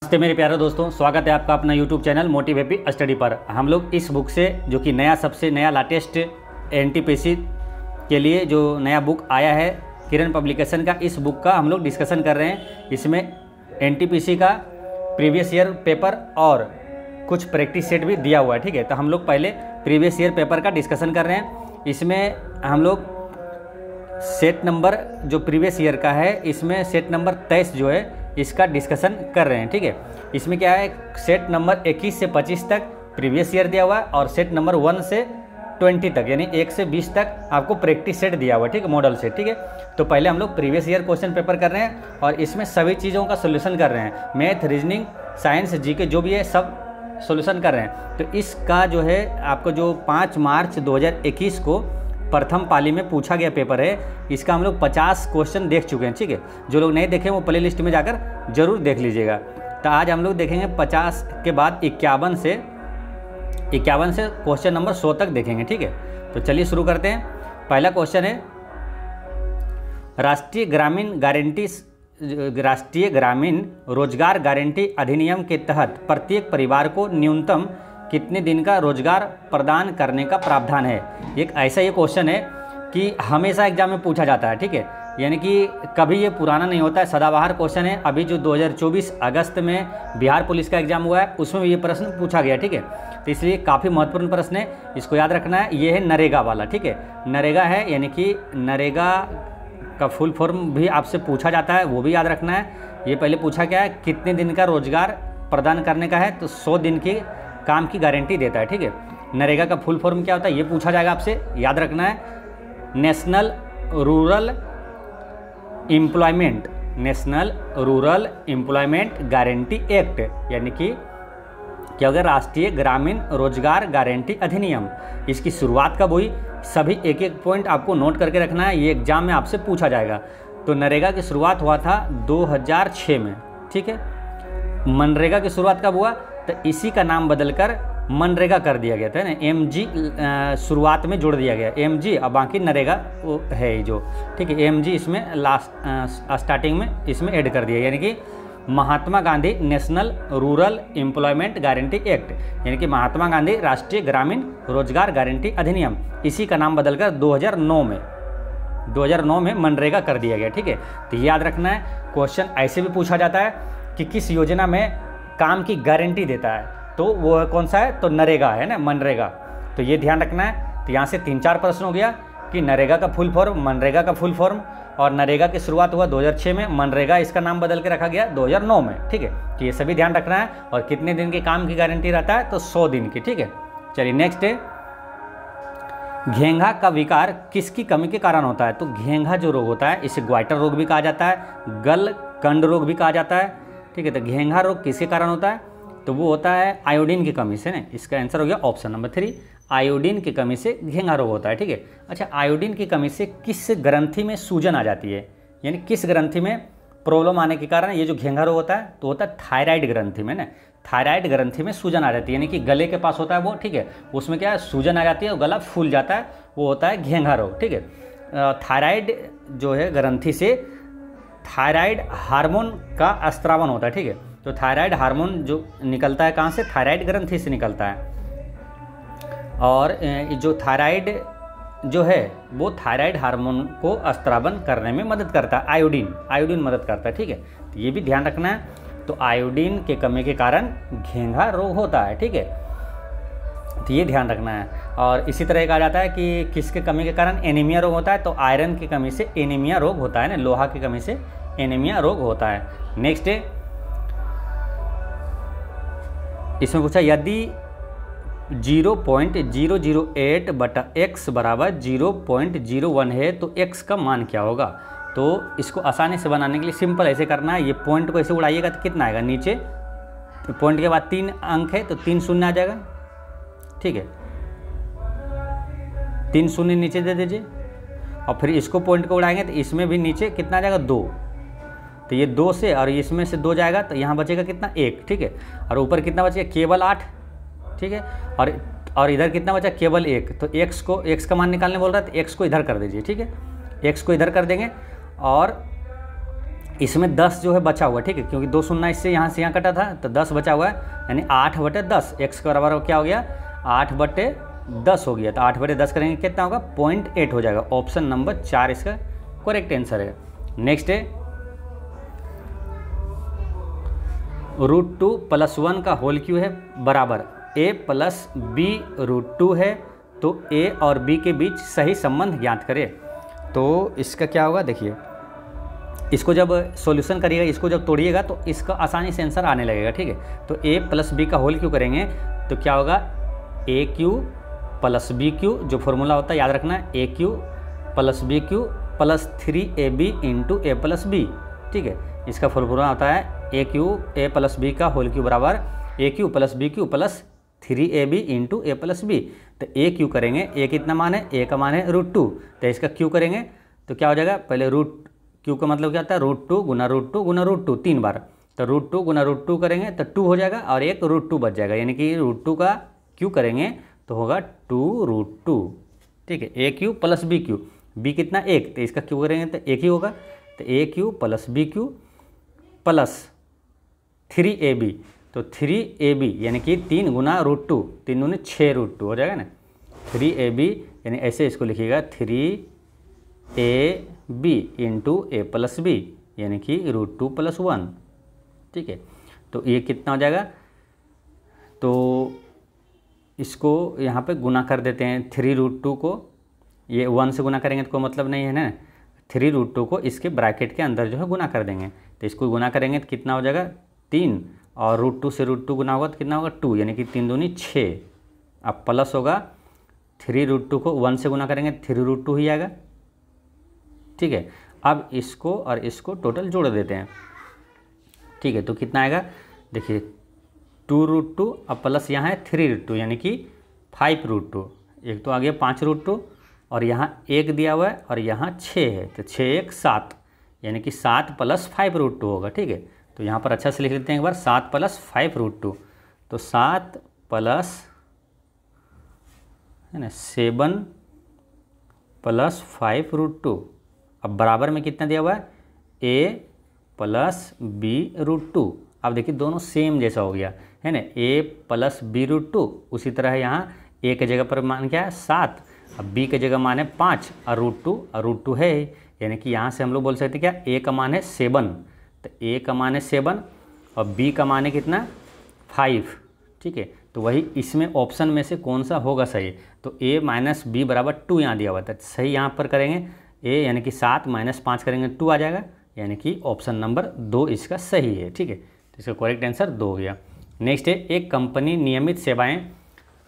नमस्ते मेरे प्यारे दोस्तों, स्वागत है आपका अपना YouTube channel motive happy study पर। हम लोग इस बुक से जो कि सबसे नया लेटेस्ट एनटीपीसी के लिए जो नया बुक आया है किरण पब्लिकेशन का, इस बुक का हम लोग डिस्कशन कर रहे हैं। इसमें एनटीपीसी का प्रीवियस ईयर पेपर और कुछ प्रैक्टिस सेट भी दिया हुआ है। ठीक है, तो हम लोग पहले प्रीवियस ईयर पेपर का डिस्कशन कर रहे हैं। इसमें हम लोग सेट नंबर जो प्रीवियस ईयर का है, इसमें सेट नंबर 23 जो है इसका डिस्कशन कर रहे हैं। ठीक है, इसमें क्या है, सेट नंबर 21 से 25 तक प्रीवियस ईयर दिया हुआ है और सेट नंबर 1 से 20 तक यानी 1 से 20 तक आपको प्रैक्टिस सेट दिया हुआ है। ठीक है, मॉडल सेट। ठीक है, तो पहले हम लोग प्रीवियस ईयर क्वेश्चन पेपर कर रहे हैं और इसमें सभी चीज़ों का सोल्यूशन कर रहे हैं। मैथ, रीजनिंग, साइंस, जीके जो भी है सब सोल्यूशन कर रहे हैं। तो इसका जो है आपको जो 5 मार्च 2021 को प्रथम पाली में पूछा गया पेपर है, इसका हम लोग 50 क्वेश्चन देख चुके हैं। ठीक है, जो लोग नहीं देखे वो प्ले लिस्ट में जाकर जरूर देख लीजिएगा। तो आज हम लोग देखेंगे 50 के बाद 51 से क्वेश्चन नंबर 100 तक देखेंगे। ठीक है, तो चलिए शुरू करते हैं। पहला क्वेश्चन है, राष्ट्रीय ग्रामीण रोजगार गारंटी अधिनियम के तहत प्रत्येक परिवार को न्यूनतम कितने दिन का रोजगार प्रदान करने का प्रावधान है। एक ऐसा ये क्वेश्चन है कि हमेशा एग्जाम में पूछा जाता है। ठीक है, यानी कि कभी ये पुराना नहीं होता है, सदाबहार क्वेश्चन है। अभी जो 2024 अगस्त में बिहार पुलिस का एग्जाम हुआ है उसमें भी ये प्रश्न पूछा गया। ठीक है, तो इसलिए काफ़ी महत्वपूर्ण प्रश्न है, इसको याद रखना है। ये है नरेगा वाला। ठीक है, नरेगा है, यानी कि नरेगा का फुल फॉर्म भी आपसे पूछा जाता है, वो भी याद रखना है। ये पहले पूछा गया है कितने दिन का रोजगार प्रदान करने का है, तो 100 दिन की काम की गारंटी देता है। ठीक है, नरेगा का फुल फॉर्म क्या होता है ये पूछा जाएगा आपसे, याद रखना है। National rural employment guarantee act, यानी कि क्या होगा, राष्ट्रीय ग्रामीण रोजगार गारंटी अधिनियम। इसकी शुरुआत कब हुई, सभी एक एक पॉइंट आपको नोट करके रखना है, ये एग्जाम में आपसे पूछा जाएगा। तो नरेगा की शुरुआत हुआ था 2006 में। ठीक है, मनरेगा की शुरुआत कब हुआ, तो इसी का नाम बदलकर मनरेगा कर दिया गया था ना, एमजी शुरुआत में जोड़ दिया गया, एमजी, और बाकी नरेगा वो है जो। ठीक है, एमजी इसमें लास्ट स्टार्टिंग में इसमें ऐड कर दिया, यानी कि Mahatma Gandhi national rural employment guarantee act, यानी कि महात्मा गांधी राष्ट्रीय ग्रामीण रोजगार गारंटी अधिनियम, इसी का नाम बदलकर 2009 में मनरेगा कर दिया गया। ठीक है, तो याद रखना है। क्वेश्चन ऐसे भी पूछा जाता है कि किस योजना में काम की गारंटी देता है, तो वो कौन सा है, तो नरेगा है ना, मनरेगा। तो ये ध्यान रखना है। तो यहाँ से 3-4 प्रश्न हो गया कि नरेगा का फुल फॉर्म, मनरेगा का फुल फॉर्म, और नरेगा की शुरुआत हुआ 2006 में, मनरेगा इसका नाम बदल के रखा गया 2009 में। ठीक है, तो ये सभी ध्यान रखना है। और कितने दिन के काम की गारंटी रहता है, तो 100 दिन की। ठीक है, चलिए नेक्स्ट है, घेंघा का विकार किसकी कमी के कारण होता है। तो घेंघा जो रोग होता है इसे ग्वाइटर रोग भी कहा जाता है, गलकंड रोग भी कहा जाता है। ठीक है, तो घेंघा रोग किसके कारण होता है, तो वो होता है आयोडीन की कमी से ना। इसका आंसर हो गया ऑप्शन नंबर 3, आयोडीन की कमी से घेंघा रोग होता है। ठीक है, अच्छा, आयोडीन की कमी से किस ग्रंथि में सूजन आ जाती है, यानी किस ग्रंथि में प्रॉब्लम आने के कारण ये जो घेंघा रोग होता है, तो होता है थायराइड ग्रंथि में ना। थायराइड ग्रंथि में सूजन आ जाती है, यानी कि गले के पास होता है वो। ठीक है, उसमें क्या है, सूजन आ जाती है और गला फूल जाता है, वो होता है घेंघा रोग। ठीक है, थायराइड जो है ग्रंथि से थायराइड हार्मोन का स्त्रावन होता है। ठीक है, तो थायराइड हार्मोन जो निकलता है कहाँ से, थायराइड ग्रंथि से निकलता है। और जो थायराइड जो है वो थायराइड हार्मोन को स्त्रावन करने में मदद करता है, आयोडीन मदद करता है। ठीक है, तो ये भी ध्यान रखना है। तो आयोडीन के कमी के कारण घेंघा रोग होता है। ठीक है, तो ये ध्यान रखना है। और इसी तरह कहा जाता है कि किसके कमी के कारण एनीमिया रोग होता है, तो आयरन की कमी से एनीमिया रोग होता है ना, लोहा की कमी से एनीमिया रोग होता है। नेक्स्ट है, इसमें पूछा यदि 0.008/x बराबर 0.01 है तो x का मान क्या होगा। तो इसको आसानी से बनाने के लिए सिंपल ऐसे करना है, ये पॉइंट को ऐसे उड़ाइएगा तो कितना आएगा, नीचे पॉइंट के बाद 3 अंक है तो 3 शून्य आ जाएगा। ठीक है, 3 शून्य नीचे दे दीजिए, और फिर इसको पॉइंट को उड़ाएंगे तो इसमें भी नीचे कितना आ जाएगा, 2। तो ये 2 से और इसमें से 2 जाएगा तो यहाँ बचेगा कितना, 1। ठीक है, और ऊपर कितना बचेगा, केवल 8। ठीक है, और इधर कितना बचा, केवल 1। तो x का मान निकालने बोल रहा है, तो x को इधर कर दीजिए। ठीक है, x को इधर कर देंगे और इसमें 10 जो है बचा हुआ है, ठीक है, क्योंकि 2 शून्य इससे यहाँ से यहाँ कटा था तो 10 बचा हुआ है, यानी 8/10 एक्स के बराबर क्या हो गया 8/10 हो गया। तो 8/10 करेंगे कितना होगा 0.8 हो जाएगा। ऑप्शन नंबर 4 इसका करेक्ट आंसर है। नेक्स्ट है √2 + 1 का होल क्यू है बराबर a + b √2 है, तो a और b के बीच सही संबंध ज्ञात करें। तो इसका क्या होगा, देखिए इसको जब सॉल्यूशन करिएगा, इसको जब तोड़िएगा तो इसका आसानी से आंसर आने लगेगा, ठीक है। तो a + b का होल क्यू करेंगे तो क्या होगा AQ + BQ, जो फॉर्मूला होता है याद रखना, AQ + BQ + 3AB × a + b, ठीक है। इसका फॉर्मूला होता है AQ a + b का होल क्यू बराबर AQ + BQ + 3AB × a + b। तो AQ करेंगे, a कितना मान है, a का मान है √2, तो इसका Q करेंगे तो क्या हो जाएगा, पहले Q का मतलब क्या होता है √2 × √2 × √2 3 बार, तो √2 × √2 करेंगे तो 2 हो जाएगा और एक √2 बच जाएगा, यानी कि √2 का Q करेंगे तो होगा 2√2, ठीक है। AQ + BQ, B कितना 1, तो इसका Q करेंगे तो 1 ही होगा, तो AQ + BQ + 3AB, तो 3AB यानी कि 3 × √2, 3 दूनी 6 √2 हो जाएगा ना, 3AB यानी ऐसे इसको लिखिएगा 3AB × a + b यानी कि √2 + 1, ठीक है। तो ये कितना हो जाएगा, तो इसको यहाँ पे गुना कर देते हैं, 3√2 को ये 1 से गुना करेंगे तो कोई मतलब नहीं है ना, 3√2 को इसके ब्रैकेट के अंदर जो है गुना कर देंगे, तो इसको गुना करेंगे तो कितना हो जाएगा 3, और √2 से √2 गुना होगा तो कितना होगा 2, यानी कि 3 दूनी 6, अब प्लस होगा 3√2 को 1 से गुना करेंगे 3√2 ही आएगा, ठीक है। अब इसको और इसको टोटल जोड़ देते हैं, ठीक है, तो कितना आएगा, देखिए 2√2 अब प्लस यहाँ है 3√2 यानी कि 5√2, एक तो आ गया 5√2 और यहाँ 1 दिया हुआ है और यहाँ 6 है, तो 6 1 7 यानी कि 7 + 5√2 होगा, ठीक है। तो यहाँ पर अच्छा से लिख लेते हैं एक बार, 7 + 5√2, तो 7 + है ना 7 + 5√2, अब बराबर में कितना दिया हुआ है a + b√2। अब देखिए दोनों सेम जैसा हो गया है ना, a + b√2, उसी तरह यहाँ a के जगह पर मान क्या है 7, अब b के जगह मान है 5 और √2 है, यानी कि यहाँ से हम लोग बोल सकते हैं क्या a का मान है 7, तो a का मान है 7 और b का मान है कितना 5, ठीक है। तो वही इसमें ऑप्शन में से कौन सा होगा सही, तो a - b = 2 यहाँ दिया हुआ था, सही यहाँ पर करेंगे a यानी कि 7 - 5 करेंगे 2 आ जाएगा, यानी कि ऑप्शन नंबर 2 इसका सही है, ठीक है। तो इसका करेक्ट आंसर 2 हो गया। नेक्स्ट है एक कंपनी नियमित सेवाएं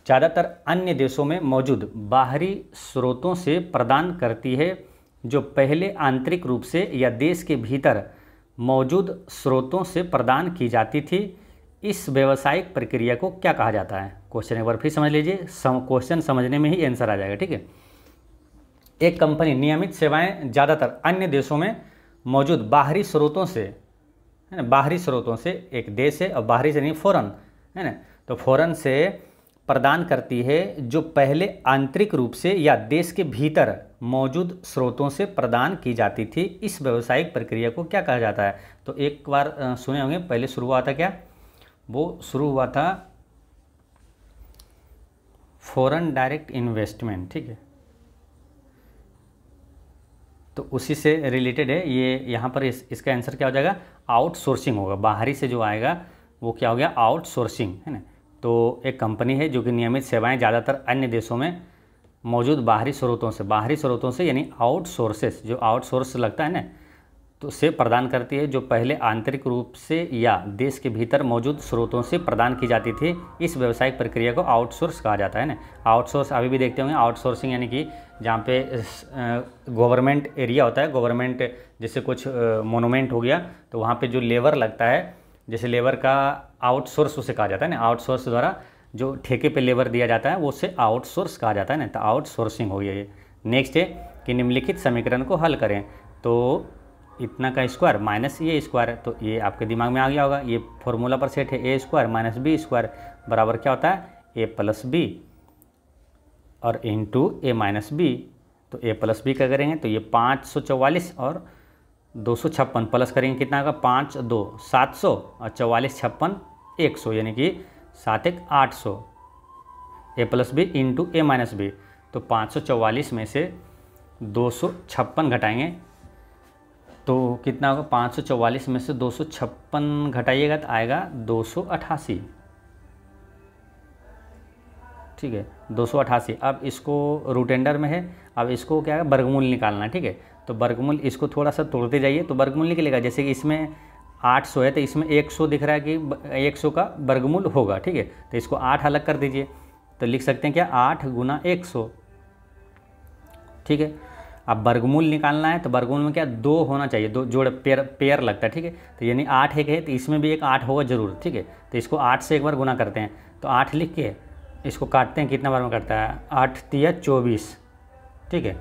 ज़्यादातर अन्य देशों में मौजूद बाहरी स्रोतों से प्रदान करती है, जो पहले आंतरिक रूप से या देश के भीतर मौजूद स्रोतों से प्रदान की जाती थी। इस व्यावसायिक प्रक्रिया को क्या कहा जाता है। क्वेश्चन एक बार फिर समझ लीजिए, क्वेश्चन समझने में ही आंसर आ जाएगा, ठीक है। एक कंपनी नियमित सेवाएं ज़्यादातर अन्य देशों में मौजूद बाहरी स्रोतों से, है ना, बाहरी स्रोतों से, एक देश है और बाहरी से नहीं फॉरेन, है ना, तो फॉरेन से प्रदान करती है, जो पहले आंतरिक रूप से या देश के भीतर मौजूद स्रोतों से प्रदान की जाती थी। इस व्यावसायिक प्रक्रिया को क्या कहा जाता है। तो एक बार सुने होंगे, पहले शुरू हुआ था क्या, वो शुरू हुआ था फॉरेन डायरेक्ट इन्वेस्टमेंट, ठीक है, तो उसी से रिलेटेड है ये। यहाँ पर इसका आंसर क्या हो जाएगा, आउटसोर्सिंग होगा, बाहरी से जो आएगा वो क्या हो गया आउटसोर्सिंग, है ना। तो एक कंपनी है जो कि नियमित सेवाएं ज़्यादातर अन्य देशों में मौजूद बाहरी स्रोतों से यानी आउटसोर्सेस, जो आउटसोर्स लगता है ना, तो से प्रदान करती है, जो पहले आंतरिक रूप से या देश के भीतर मौजूद स्रोतों से प्रदान की जाती थी। इस व्यावसायिक प्रक्रिया को आउटसोर्स कहा जाता है ना। आउटसोर्स अभी भी देखते होंगे, आउटसोर्सिंग यानी कि जहाँ पे गवर्नमेंट एरिया होता है, गवर्नमेंट जैसे कुछ मोनूमेंट हो गया तो वहाँ पे जो लेबर लगता है, जैसे लेबर का आउटसोर्स उसे कहा जाता है ना, आउटसोर्स द्वारा जो ठेके पे लेबर दिया जाता है वो उसे आउटसोर्स कहा जाता है ना, तो आउटसोर्सिंग हो गया ये। नेक्स्ट है कि निम्नलिखित समीकरण को हल करें, तो इतना का स्क्वायर माइनस ये स्क्वायर, तो ये आपके दिमाग में आ गया होगा, ये फॉर्मूला पर सेट है, a² - b² बराबर क्या होता है a + b और इंटू a - b, तो a + b क्या करेंगे तो ये 544 और 256 प्लस करेंगे कितना होगा 5 2 700 और 44 56 100 यानी कि 7 1 800 ए plus b into a minus b. तो 544 में से 256 घटाएंगे तो कितना होगा 544 में से 256 घटाइएगा तो आएगा 288। ठीक है 288। अब इसको रूट अंडर में है, अब इसको क्या है वर्गमूल निकालना है। ठीक है तो वर्गमूल इसको थोड़ा सा तोड़ते जाइए तो वर्गमूल निकलेगा। जैसे कि इसमें 800 है तो इसमें 100 दिख रहा है कि 100 का वर्गमूल होगा। ठीक है तो इसको 8 अलग कर दीजिए तो लिख सकते हैं क्या 8 गुना 100। ठीक है अब वर्गमूल निकालना है तो वर्गमूल में क्या 2 होना चाहिए, 2 जोड़ पेयर लगता है। ठीक है तो यानी 8 एक है तो इसमें भी एक 8 होगा जरूर। ठीक है तो इसको 8 से एक बार गुना करते हैं तो 8 लिख के इसको काटते हैं, कितना बार में कटता है 8 तिया 24। ठीक है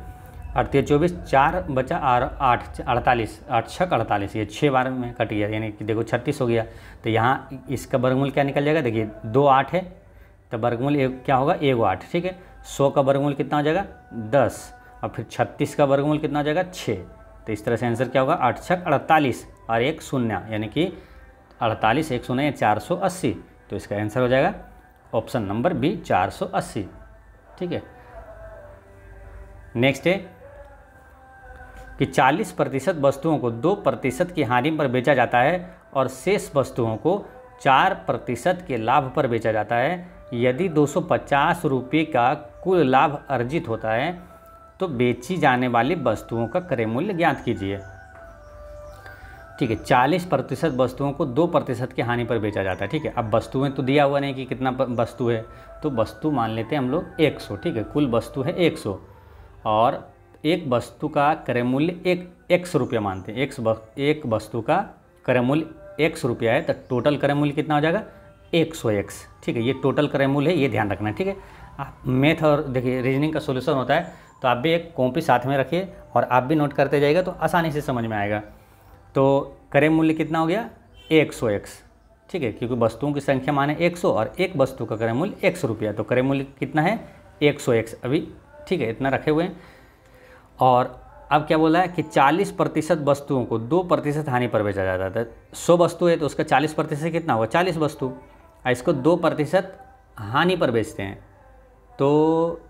8 तिया 24, 4 बचा 8 48, 8 छक 48, ये 6 बार में कट गया यानी कि देखो 36 हो गया। तो यहाँ इसका वर्गमूल क्या निकल जाएगा, देखिए 2 8 है तो वर्गमूल क्या होगा 1 8। ठीक है 100 का वर्गमूल कितना हो जाएगा 10 और फिर 36 का वर्गमूल कितना हो जाएगा 6। तो इस तरह से आंसर क्या होगा 8 छक 48 और 1 शून्य यानी कि 48 1 शून्य 480। तो इसका आंसर हो जाएगा ऑप्शन नंबर बी 480। ठीक है नेक्स्ट है कि 40% वस्तुओं को 2% की हानि पर बेचा जाता है और शेष वस्तुओं को 4% के लाभ पर बेचा जाता है। यदि 250 रुपये का कुल लाभ अर्जित होता है तो बेची जाने वाली वस्तुओं का क्रय मूल्य ज्ञात कीजिए। ठीक है 40% वस्तुओं को 2% की हानि पर बेचा जाता है। ठीक है अब वस्तुएं तो दिया हुआ नहीं कि कितना वस्तु है, तो वस्तु मान लेते हैं हम लोग 100। ठीक है कुल वस्तु है 100 और एक वस्तु का क्रय मूल्य 100 रुपया मानते हैं। एक वस्तु का क्रय मूल्य 100 रुपया है तो टोटल क्रय मूल्य कितना हो जाएगा 100x। ठीक है ये टोटल क्रय मूल्य है, ये ध्यान रखना है। ठीक है आप मैथ और देखिए रीजनिंग का सोल्यूशन होता है तो आप भी एक कॉपी साथ में रखिए और आप भी नोट करते जाइएगा तो आसानी से समझ में आएगा। तो क्रय मूल्य कितना हो गया 100x। ठीक है क्योंकि वस्तुओं की संख्या माने 100 और एक वस्तु का क्रय मूल्य 100 रुपया, तो क्रय मूल्य कितना है 100x अभी। ठीक है इतना रखे हुए हैं। और अब क्या बोला है कि 40% वस्तुओं को 2% हानि पर बेचा जाता है। 100 वस्तु है तो उसका 40% कितना होगा 40 वस्तु, और इसको 2% हानि पर बेचते हैं। तो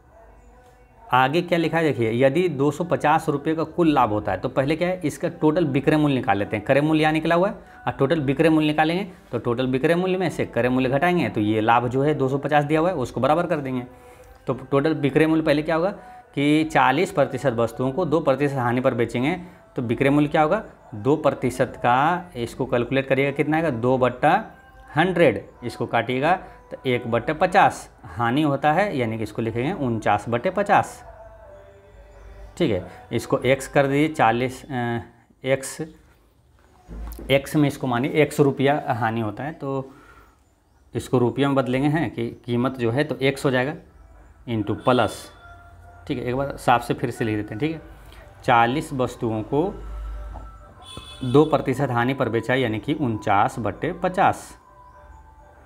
आगे क्या लिखा है देखिए, यदि 250 रुपये का कुल लाभ होता है तो पहले क्या है इसका टोटल विक्रय मूल्य निकाल लेते हैं। क्रय मूल्य यहाँ निकला हुआ है और टोटल विक्रय मूल्य निकालेंगे तो टोटल विक्रय मूल्य में से क्रय मूल्य घटाएंगे तो ये लाभ जो है 250 दिया हुआ है उसको बराबर कर देंगे। तो टोटल विक्रय मूल्य पहले क्या होगा कि 40% वस्तुओं को 2% हानि पर बेचेंगे तो विक्रय मूल्य क्या होगा 2% का, इसको कैलकुलेट करिएगा कितना आएगा 2/100, इसको काटिएगा तो 1/50 हानि होता है यानी कि इसको लिखेंगे 49/50। ठीक है इसको x कर दीजिए 40 x में इसको मानिए 100 रुपया हानि होता है तो इसको रुपया में बदलेंगे हैं कि कीमत जो है तो x हो जाएगा इंटू प्लस। ठीक है एक बार साफ से फिर से लिख देते हैं। ठीक है 40 वस्तुओं को 2% हानि पर बेचा यानी कि 49/50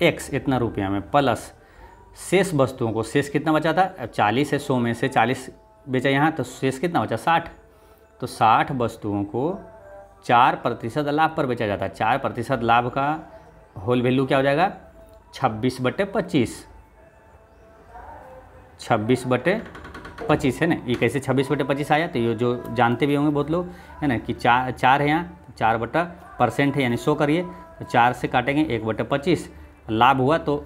x इतना रुपया में प्लस शेष वस्तुओं को, शेष कितना बचा था 40 है, 100 में से 40 बेचा यहाँ तो शेष कितना बचा 60, तो 60 वस्तुओं को 4% लाभ पर बेचा जाता है। 4% लाभ का होल वैल्यू क्या हो जाएगा 26/25, 26/25 है ना। ये कैसे 26/25 आया तो ये जो जानते भी होंगे बहुत लोग है ना कि 4 है यहाँ 4% है यानी 100 करिए तो 4 से काटेंगे 1/25, लाभ हुआ तो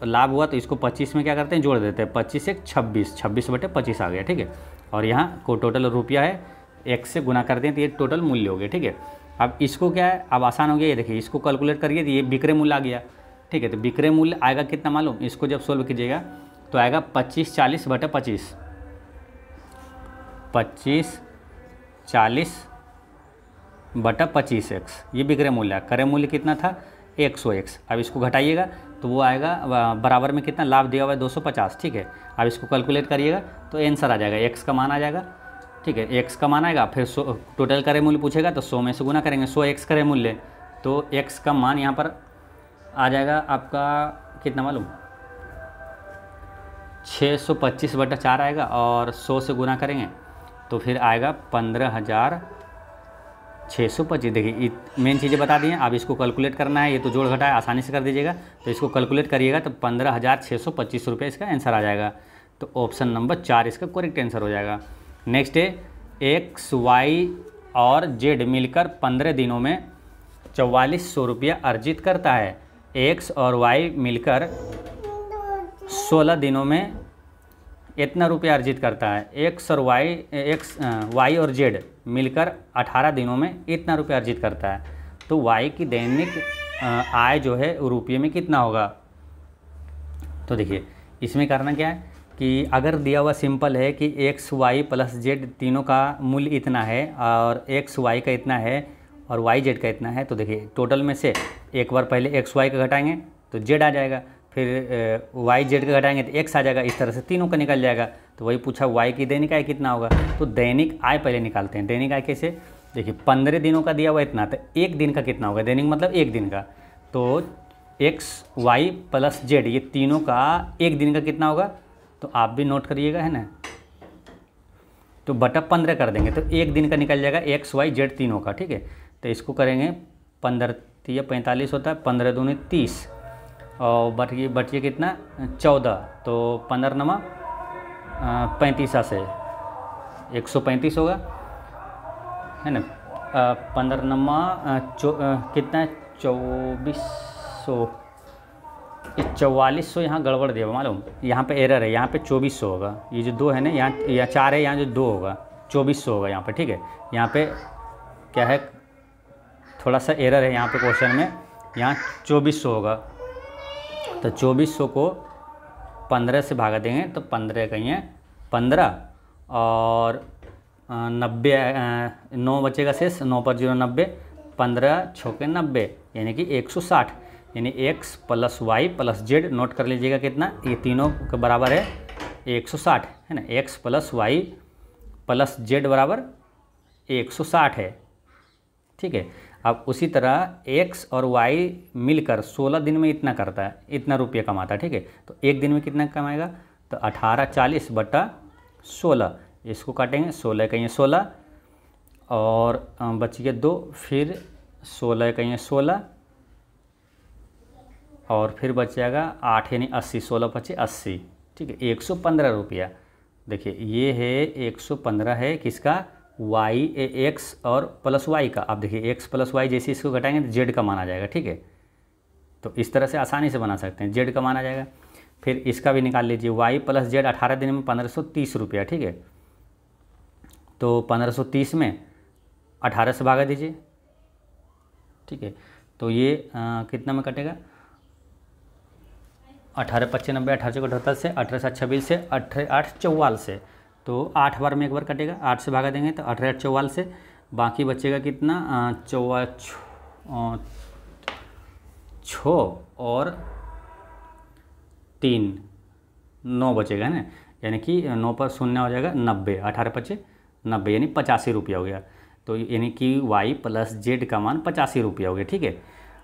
इसको 25 में क्या करते हैं जोड़ देते हैं 25 1 26, 26/25 आ गया। ठीक है और यहाँ को टोटल रुपया है 1 से गुना कर दें तो ये टोटल मूल्य हो गया। ठीक है अब इसको क्या है अब आसान हो गया, ये देखिए इसको कैलकुलेट करिए तो ये विक्रय मूल्य आ गया। ठीक है तो विक्रय मूल्य आएगा कितना मालूम, इसको जब सोल्व कीजिएगा तो आएगा 25/40/25, 25/40/25x ये विक्रय मूल्य। क्रय मूल्य कितना था 100x। अब इसको घटाइएगा तो वो आएगा बराबर में कितना लाभ दिया हुआ है 250। ठीक है अब इसको कैलकुलेट करिएगा तो आंसर आ जाएगा x का मान आ जाएगा। ठीक है x का मान आएगा, फिर टोटल क्रय मूल्य पूछेगा तो 100 में से गुना करेंगे 100x क्रय मूल्य, तो x का मान यहाँ पर आ जाएगा आपका कितना मालूम 625/4 आएगा और 100 से गुना करेंगे तो फिर आएगा 15,000 625। देखिए मेन चीज़ें बता दी हैं, अब इसको कैलकुलेट करना है, ये तो जोड़ घटाए आसानी से कर दीजिएगा। तो इसको कैलकुलेट करिएगा तो 15,625 रुपये इसका आंसर आ जाएगा। तो ऑप्शन नंबर 4 इसका करेक्ट आंसर हो जाएगा। नेक्स्ट है एक्स वाई और जेड मिलकर 15 दिनों में 4400 रुपया अर्जित करता है। एक्स और वाई मिलकर 16 दिनों में इतना रुपया अर्जित करता है। एक्स वाई और जेड मिलकर 18 दिनों में इतना रुपया अर्जित करता है। तो वाई की दैनिक आय जो है रुपये में कितना होगा। तो देखिए इसमें करना क्या है कि अगर दिया हुआ सिंपल है कि एक्स वाई प्लस जेड तीनों का मूल्य इतना है और एक्स वाई का इतना है और वाई जेड का इतना है, तो देखिए टोटल में से एक बार पहले एक्स वाई का घटाएंगे तो जेड आ जाएगा, फिर वाई जेड का घटाएंगे तो एक्स आ जाएगा, इस तरह से तीनों का निकल जाएगा। तो वही पूछा वाई की दैनिक आय कितना होगा। तो दैनिक आय पहले निकालते हैं। दैनिक आय कैसे, देखिए 15 दिनों का दिया हुआ इतना, तो एक दिन का कितना होगा। दैनिक मतलब एक दिन का, तो एक्स वाई प्लस जेड ये तीनों का एक दिन का कितना होगा। तो आप भी नोट करिएगा, है ना। तो बटा 15 कर देंगे तो एक दिन का निकल जाएगा एक्स वाई जेड तीनों का, ठीक है। तो इसको करेंगे 15 या 45 होता है, 15 दूनी 30 और बटिए कितना 14, तो 15 नमा 35 से 135 होगा, है ना। 15 नमा कितना है 2400, 4400 यहाँ गड़बड़ दिया मालूम, यहाँ पे एरर है, यहाँ पे 2400 होगा। ये जो 2 है ना यहाँ, या 4 है, यहाँ जो 2 होगा 2400 होगा यहाँ पे, ठीक है। यहाँ पे क्या है थोड़ा सा एरर है यहाँ पे क्वेश्चन में, यहाँ 2400 होगा। तो 2400 को 15 से भागा देंगे तो 15 कहीं है 15 और 90 9 बचेगा शेष, 9 पर 0 90, 15 छोके 90 यानी कि 160, यानी x plus y plus z note कर लीजिएगा कितना, ये तीनों के बराबर है 160, है ना। X plus y plus z बराबर 160 है, ठीक है। अब उसी तरह एक्स और वाई मिलकर 16 दिन में इतना करता है, इतना रुपया कमाता है, ठीक है। तो एक दिन में कितना कमाएगा, तो 1840 बटा 16, इसको काटेंगे 16 कहीं 16 और बच गया 2, फिर 16 कहीं 16 और फिर बच जाएगा 8 यानी 80, 16 पचे 80, ठीक है। 115 रुपया, देखिए ये है 115 है किसका, वाई एक्स और प्लस वाई का। अब देखिए एक्स प्लस वाई जैसे इसको घटाएंगे तो जेड का मान आ जाएगा, ठीक है। तो इस तरह से आसानी से बना सकते हैं, जेड का मान आ जाएगा। फिर इसका भी निकाल लीजिए, वाई प्लस जेड 18 दिन में 1530 रुपया, ठीक है। तो 1530 में 18 से भागा दीजिए, ठीक है। तो ये कितना में कटेगा, 18 25 90, 18 से 78 से, 18 से 26 से, 18 8 44 से, तो 8 बार में एक बार कटेगा, 8 से भागा देंगे तो 18 8 44 से, बाकी बचेगा कितना 6 और 3 9 बचेगा, है ना। यानी कि 9 पर 0 हो जाएगा 90, 18 25 90 यानी 85 रुपया हो गया। तो यानी कि वाई प्लस जेड का मान 85 रुपया हो गया, ठीक है।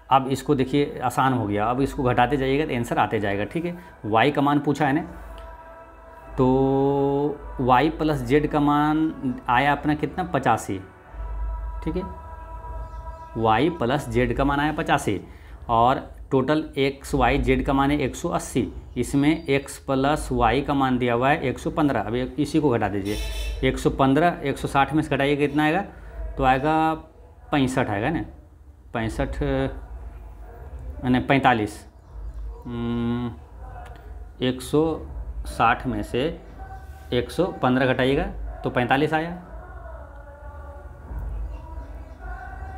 अब इसको देखिए आसान हो गया, अब इसको घटाते जाइएगा तो आंसर आते जाएगा, ठीक है। वाई का मान पूछा है ना, तो y प्लस जेड का मान आया अपना कितना 85, ठीक है। y प्लस जेड का मान आया 85 और टोटल एक्स वाई जेड का मान है 180, इसमें x प्लस वाई का मान दिया हुआ है 115। अब इसी को घटा दीजिए, 115 160 में से घटाइए कितना आएगा, तो आएगा 65 आएगा ना, 65 नहीं 45, 160 में से 115 घटाइएगा तो 45 आया,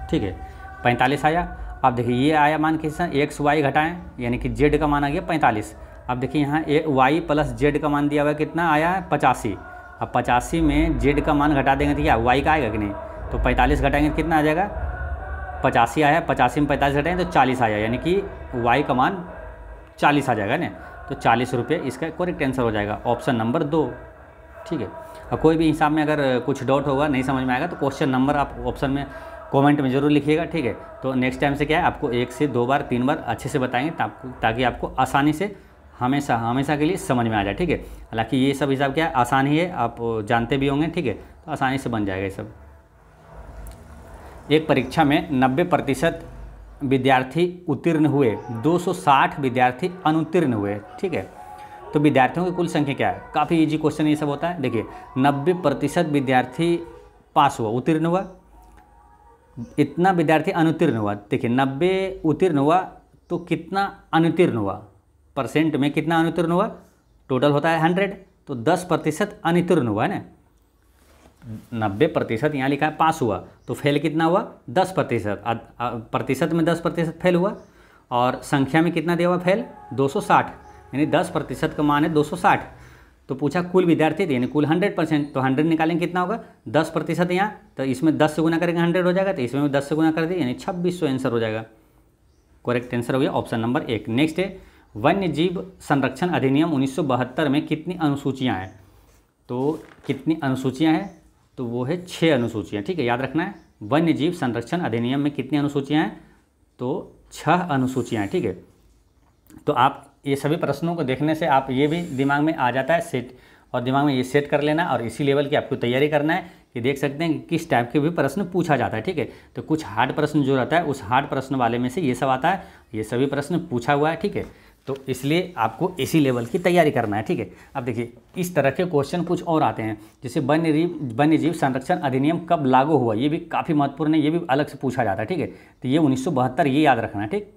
ठीक है 45 आया। अब देखिए ये आया मान कितना, एक्स वाई घटाएं यानी कि जेड का मान आ गया 45। अब देखिए यहाँ वाई प्लस जेड का मान दिया हुआ है कितना आया है 85। अब 85 में जेड का मान घटा देंगे तो क्या वाई का आएगा कि नहीं, तो 45 घटाएंगे तो कितना आ जाएगा 85 आया, 85 में 45 घटाएंगे तो 40 आया, यानी कि वाई का मान 40 आ जाएगा ना। तो 40 रुपये इसका करेक्ट आंसर हो जाएगा, ऑप्शन नंबर 2, ठीक है। और कोई भी हिसाब में अगर कुछ डाउट होगा नहीं समझ में आएगा तो क्वेश्चन नंबर आप ऑप्शन में कमेंट में ज़रूर लिखिएगा, ठीक है। तो नेक्स्ट टाइम से क्या है आपको 1 से 2 बार 3 बार अच्छे से बताएंगे ताकि आपको आसानी से हमेशा के लिए समझ में आ जाए, ठीक है। हालांकि ये सब हिसाब क्या है आसान ही है, आप जानते भी होंगे, ठीक है। तो आसानी से बन जाएगा ये सब। एक परीक्षा में 90% विद्यार्थी उत्तीर्ण हुए, 260 विद्यार्थी अनुत्तीर्ण हुए, ठीक है। तो विद्यार्थियों की कुल संख्या क्या है? काफ़ी इजी क्वेश्चन ये सब होता है। देखिए 90% विद्यार्थी पास हुआ, उत्तीर्ण हुआ, इतना विद्यार्थी अनुत्तीर्ण हुआ। देखिए 90 उत्तीर्ण हुआ तो कितना अनुत्तीर्ण हुआ, परसेंट में कितना अनुत्तीर्ण हुआ, टोटल होता है 100, तो 10% अनुत्तीर्ण हुआ है ना। 90% यहाँ लिखा है पास हुआ, तो फेल कितना हुआ, 10%, प्रतिशत में 10% फेल हुआ, और संख्या में कितना दिया हुआ फेल, 260, यानी 10% का मान है 260। तो पूछा कुल विद्यार्थी थे, यानी कुल 100%, तो 100 निकालेंगे कितना होगा, 10% यहाँ, तो इसमें 10 से गुना करेंगे 100 हो जाएगा, तो इसमें भी 10 से गुना कर दिए, यानी 2600 आंसर हो जाएगा। करेक्ट आंसर हो गया ऑप्शन नंबर 1। नेक्स्ट है वन्य जीव संरक्षण अधिनियम 1972 में कितनी अनुसूचियाँ हैं? तो कितनी अनुसूचियाँ हैं? तो वो है 6 अनुसूचियाँ, ठीक है, याद रखना है। वन्य जीव संरक्षण अधिनियम में कितनी अनुसूचियाँ हैं? तो 6 अनुसूचियाँ हैं, ठीक है। तो आप ये सभी प्रश्नों को देखने से आप ये भी दिमाग में आ जाता है सेट, और दिमाग में ये सेट कर लेना, और इसी लेवल की आपको तैयारी करना है कि देख सकते हैं कि किस टाइप के भी प्रश्न पूछा जाता है, ठीक है। तो कुछ हार्ड प्रश्न जो रहता है उस हार्ड प्रश्न वाले में से ये सब आता है, ये सभी प्रश्न पूछा हुआ है, ठीक है। तो इसलिए आपको इसी लेवल की तैयारी करना है, ठीक है। अब देखिए इस तरह के क्वेश्चन कुछ और आते हैं, जैसे वन्य जीव संरक्षण अधिनियम कब लागू हुआ, ये भी काफ़ी महत्वपूर्ण है, ये भी अलग से पूछा जाता है, ठीक है। तो ये 1972, ये याद रखना है, ठीक।